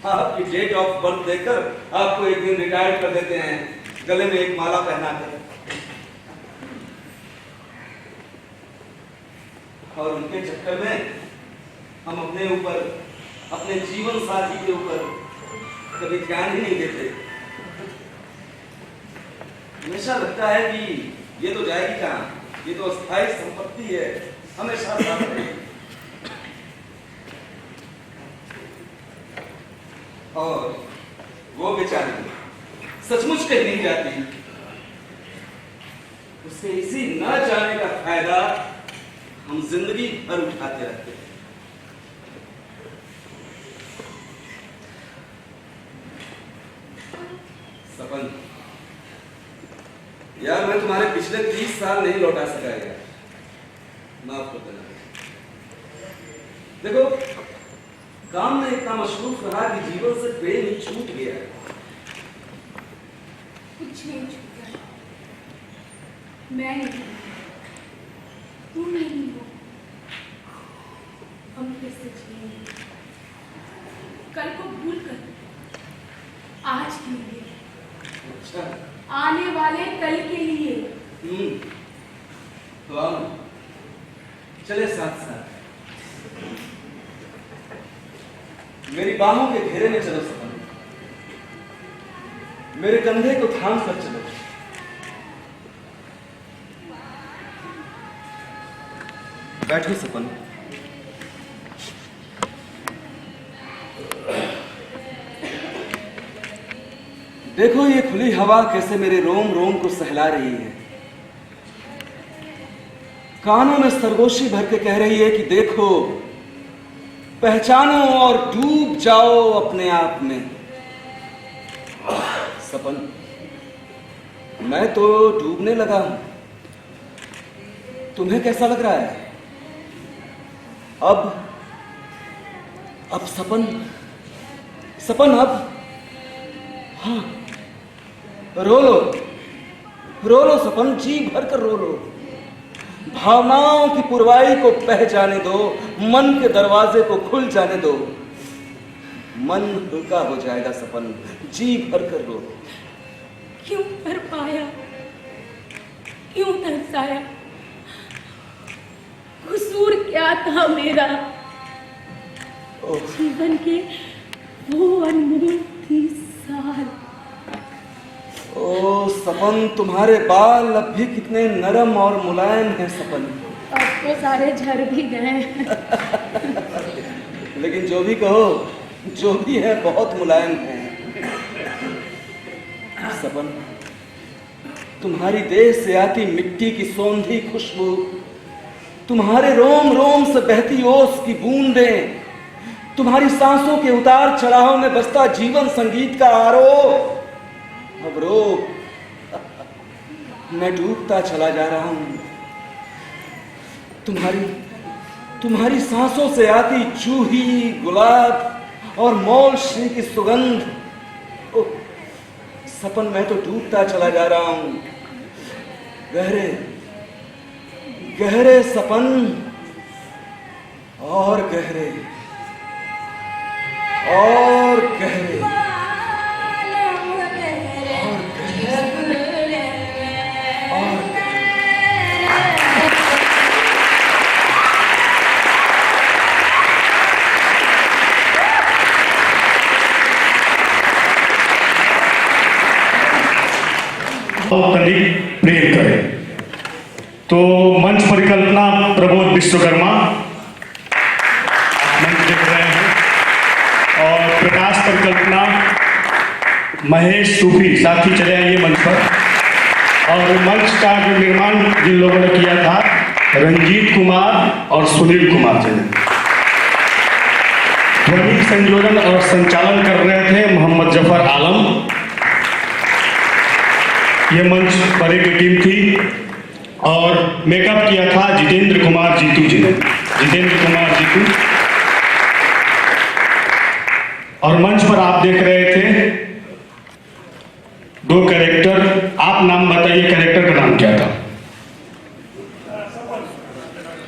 आपकी डेट ऑफ बर्थ देकर आपको एक दिन रिटायर्ड कर देते हैं, गले में एक माला पहना कर। और उनके चक्कर में हम अपने ऊपर, अपने जीवन साथी के ऊपर कभी ध्यान ही नहीं देते। हमेशा लगता है कि ये तो जाएगी कहाँ, ये तो अस्थायी संपत्ति है, हमेशा साथ रहेगी। और वो बेचारी सचमुच कहीं नहीं जाती, उसके इसी न जाने का फायदा हम जिंदगी भर उठाते रहते हैं। सपन यार, मैं तुम्हारे पिछले 30 साल नहीं लौटा सका यार, माफ कर देना। देखो, काम में इतना मशरूफ रहा कि जीवन से प्रेम ही छूट गया। कुछ नहीं छूटा। मैं नहीं, तुम नहीं हो। हम कैसे जिएंगे? कल को भूल कर आज के लिए, अच्छा, आने वाले कल के लिए। तो आओ चले साथ साथ, मेरी बाहों के घेरे में चलो सपन, मेरे कंधे को थाम कर चलो। बैठो सपन। देखो ये खुली हवा कैसे मेरे रोम रोम को सहला रही है, कानों में सरगोशी भर के कह रही है कि देखो, पहचानो और डूब जाओ अपने आप में। सपन, मैं तो डूबने लगा हूं, तुम्हें कैसा लग रहा है? अब सपन, सपन अब, हाँ, रो लो सपन, जी भर कर रो लो। भावनाओं की पुरवाई को बह जाने दो, मन के दरवाजे को खुल जाने दो। मन हल्का हो जाएगा सपन, जी भर कर रो। क्यों कर पाया, क्यों तरसाया? कसूर क्या था मेरा? जीवन के वो अनमोल 30 साल। ओ सपन, तुम्हारे बाल अब भी कितने नरम और मुलायम हैं सपन। अब तो सारे झड़ भी गए। लेकिन जो भी कहो, जो भी है बहुत मुलायम है सपन। तुम्हारी देह से आती मिट्टी की सौंधी खुशबू, तुम्हारे रोम रोम से बहती ओस की बूंदें, तुम्हारी सांसों के उतार चढ़ाव में बसता जीवन संगीत का आरोह। अब रो, मैं डूबता चला जा रहा हूं। तुम्हारी सांसों से आती चूही, गुलाब और मौलश्री की सुगंध। ओ, सपन में तो डूबता चला जा रहा हूं। गहरे गहरे सपन और गहरे और गहरे तनिक प्रेम करें। तो मंच परिकल्पना प्रबोध विश्वकर्मा मंच देख रहे हैं, और प्रकाश परिकल्पना महेश सूफी साथी चले आइए मंच पर। और मंच का जो निर्माण जिन लोगों ने किया था, रंजीत कुमार और सुनील कुमार जी ने। ध्वनि संयोजन और संचालन कर रहे थे मोहम्मद जफर आलम। ये मंच पर की टीम थी, और मेकअप किया था जितेंद्र कुमार जीतू जी ने, जितेंद्र कुमार जीतू। और मंच पर आप देख रहे थे दो कैरेक्टर। आप नाम बताइए, कैरेक्टर का नाम क्या था?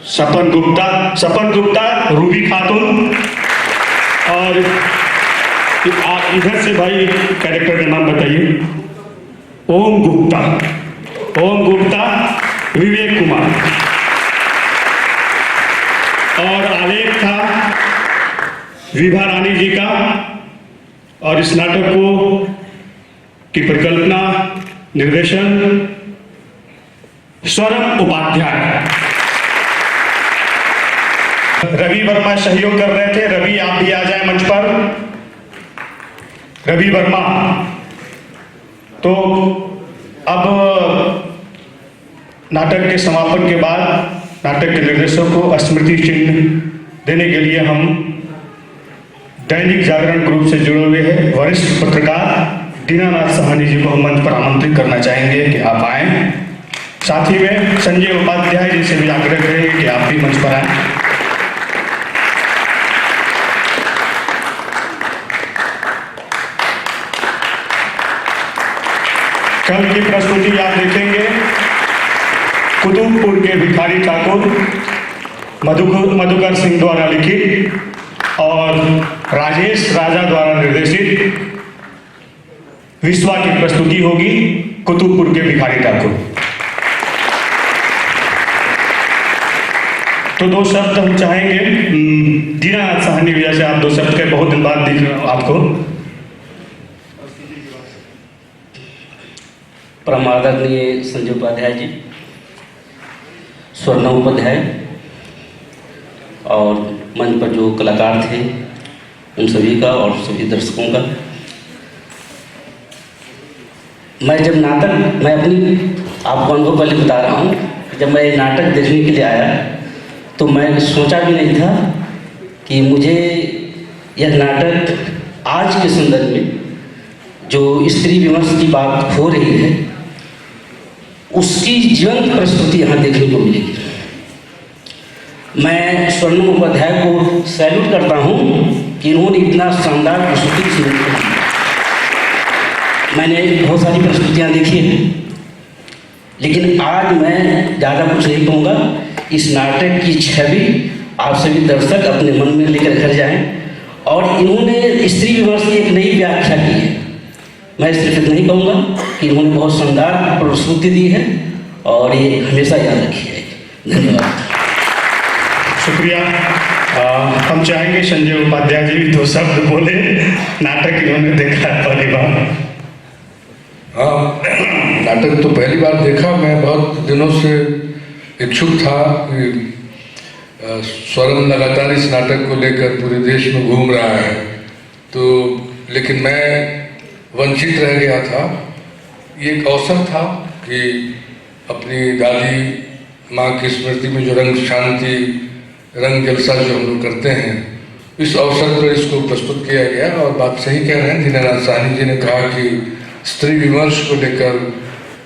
सपन गुप्ता, सपन गुप्ता, रूबी खातून। और आप इधर से भाई कैरेक्टर का नाम बताइए। ओम गुप्ता, ओम गुप्ता, विवेक कुमार। और आलेख था विभा रानी जी का। और इस नाटक को की परिकल्पना, निर्देशन स्वरम उपाध्याय। रवि वर्मा सहयोग कर रहे थे। रवि, आप भी आ जाए मंच पर। रवि वर्मा। तो अब नाटक के समापन के बाद नाटक के निर्देशक को स्मृति चिन्ह देने के लिए हम दैनिक जागरण ग्रुप से जुड़े हुए हैं वरिष्ठ पत्रकार दीनानाथ साहनी जी को मंच पर आमंत्रित करना चाहेंगे कि आप आएं। साथ ही में संजय उपाध्याय जी से भी आग्रह करेंगे कि आप भी मंच पर आएं। कल की प्रस्तुति आप देखेंगे कुतुबपुर के भिखारी ठाकुर, मधुकर सिंह द्वारा लिखित और राजेश राजा द्वारा निर्देशित विश्वा की प्रस्तुति होगी कुतुबपुर के भिखारी ठाकुर। तो दो शब्द हम चाहेंगे, दीनानाथ साहनी भैया से आप दो शब्द के, बहुत दिन बाद दिख रहा हूं आपको। परमादरणीय संजय उपाध्याय जी, स्वर्णा उपाध्याय और मंच पर जो कलाकार थे उन सभी का और सभी दर्शकों का। मैं अपनी आपको अनुभव पहले बता रहा हूँ। जब मैं नाटक देखने के लिए आया तो मैं सोचा भी नहीं था कि मुझे यह नाटक आज के संदर्भ में जो स्त्री विमर्श की बात हो रही है उसकी जीवंत प्रस्तुति यहाँ देखने को मिलेगी। मैं स्वर्णा उपाध्याय को सैल्यूट करता हूँ कि इन्होंने इतना शानदार प्रस्तुति की। मैंने बहुत सारी प्रस्तुतियाँ देखी हैं, लेकिन आज मैं ज़्यादा कुछ नहीं कहूँगा। इस नाटक की छवि आप सभी दर्शक अपने मन में लेकर घर जाएं। और इन्होंने स्त्री विमर्श की एक नई व्याख्या की है। मैं सिर्फ इतना ही कहूँगा कि इन्होंने बहुत शानदार प्रस्तुति दी है और ये हमेशा याद रखी जाएगी। धन्यवाद, शुक्रिया। हम चाहेंगे संजय उपाध्याय जी दो शब्द बोले। नाटक इन्होंने देखा पहली बार। हाँ, नाटक तो पहली बार देखा। मैं बहुत दिनों से इच्छुक था कि स्वरम लगातार इस नाटक को लेकर पूरे देश में घूम रहा है, तो लेकिन मैं वंचित रह गया था। ये एक अवसर था कि अपनी दादी माँ की स्मृति में जो रंग शांति, रंग जलसा जो हम लोग करते हैं, इस अवसर पर इसको प्रस्तुत किया गया। और बात सही कह रहे हैं दीनानाथ साहनी जी ने कहा कि स्त्री विमर्श को लेकर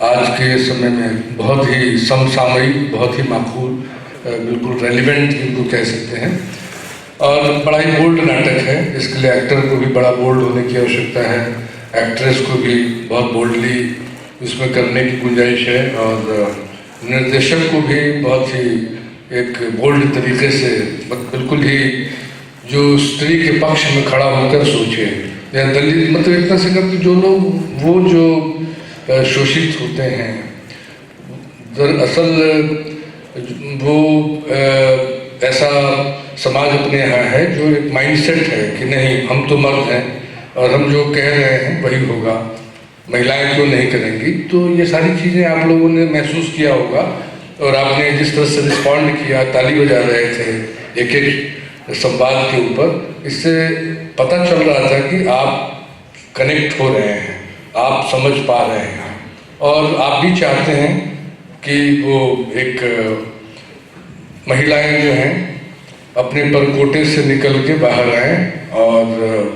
आज के समय में बहुत ही समसामयिक, बहुत ही माकूल बिल्कुल रेलिवेंट इनको कह सकते हैं। और बड़ा ही बोल्ड नाटक है, इसके लिए एक्टर को भी बड़ा बोल्ड होने की आवश्यकता है, एक्ट्रेस को भी बहुत बोल्डली इसमें करने की गुंजाइश है, और निर्देशक को भी बहुत ही एक बोल्ड तरीके से बिल्कुल ही जो स्त्री के पक्ष में खड़ा होकर सोचे, या दलित मतलब एक तरह से करके जो लोग वो जो शोषित होते हैं, दरअसल वो ऐसा समाज अपने यहाँ है जो एक माइंडसेट है कि नहीं हम तो मर्द हैं और हम जो कह रहे हैं वही होगा, महिलाएं क्यों नहीं करेंगी। तो ये सारी चीज़ें आप लोगों ने महसूस किया होगा, और आपने जिस तरह से रिस्पॉन्ड किया, ताली बजा रहे थे एक एक संवाद के ऊपर, इससे पता चल रहा था कि आप कनेक्ट हो रहे हैं, आप समझ पा रहे हैं, और आप भी चाहते हैं कि वो एक महिलाएं जो हैं अपने परकोटे से निकल के बाहर आएँ, और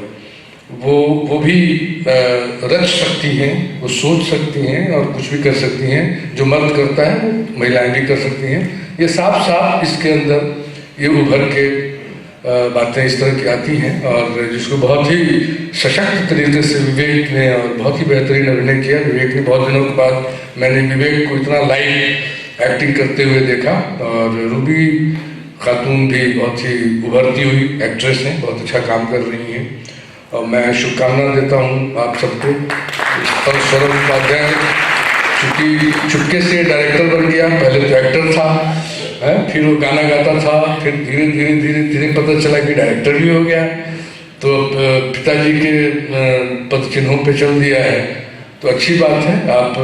वो भी रच सकती हैं, वो सोच सकती हैं और कुछ भी कर सकती हैं। जो मर्द करता है वो महिलाएं भी कर सकती हैं। ये साफ साफ इसके अंदर ये उभर के बातें इस तरह की आती हैं, और जिसको बहुत ही सशक्त तरीके से विवेक ने और बहुत ही बेहतरीन अभिनय किया। विवेक ने बहुत दिनों के बाद मैंने विवेक को इतना लाइव एक्टिंग करते हुए देखा, और रूबी खातून भी बहुत ही उभरती हुई एक्ट्रेस हैं, बहुत अच्छा काम कर रही हैं, और मैं शुभकामना देता हूँ आप सबको। और सौरभ उपाध्याय चूँकि चुपके से डायरेक्टर बन गया, पहले तो एक्टर था है, फिर वो गाना गाता था, फिर धीरे धीरे धीरे धीरे पता चला कि डायरेक्टर भी हो गया, तो पिताजी के पद चिन्हों पे चल दिया है। तो अच्छी बात है, आप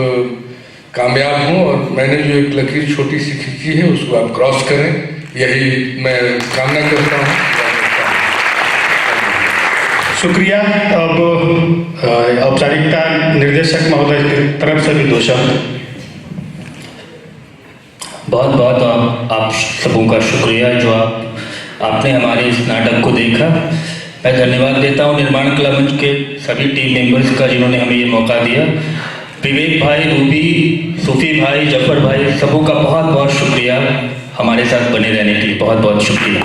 कामयाब हों, और मैंने जो एक लकीर छोटी सी खींची है उसको आप क्रॉस करें, यही मैं कामना करता हूँ। शुक्रिया। अब औपचारिकता निर्देशक महोदय की तरफ से भी 2 शब्द। बहुत बहुत आप सबों का शुक्रिया जो आपने हमारे इस नाटक को देखा। मैं धन्यवाद देता हूँ निर्माण कला मंच के सभी टीम मेंबर्स का जिन्होंने हमें ये मौका दिया। विवेक भाई, रूबी, सूफी भाई, जफर भाई, सबों का बहुत बहुत शुक्रिया हमारे साथ बने रहने के लिए। बहुत बहुत शुक्रिया।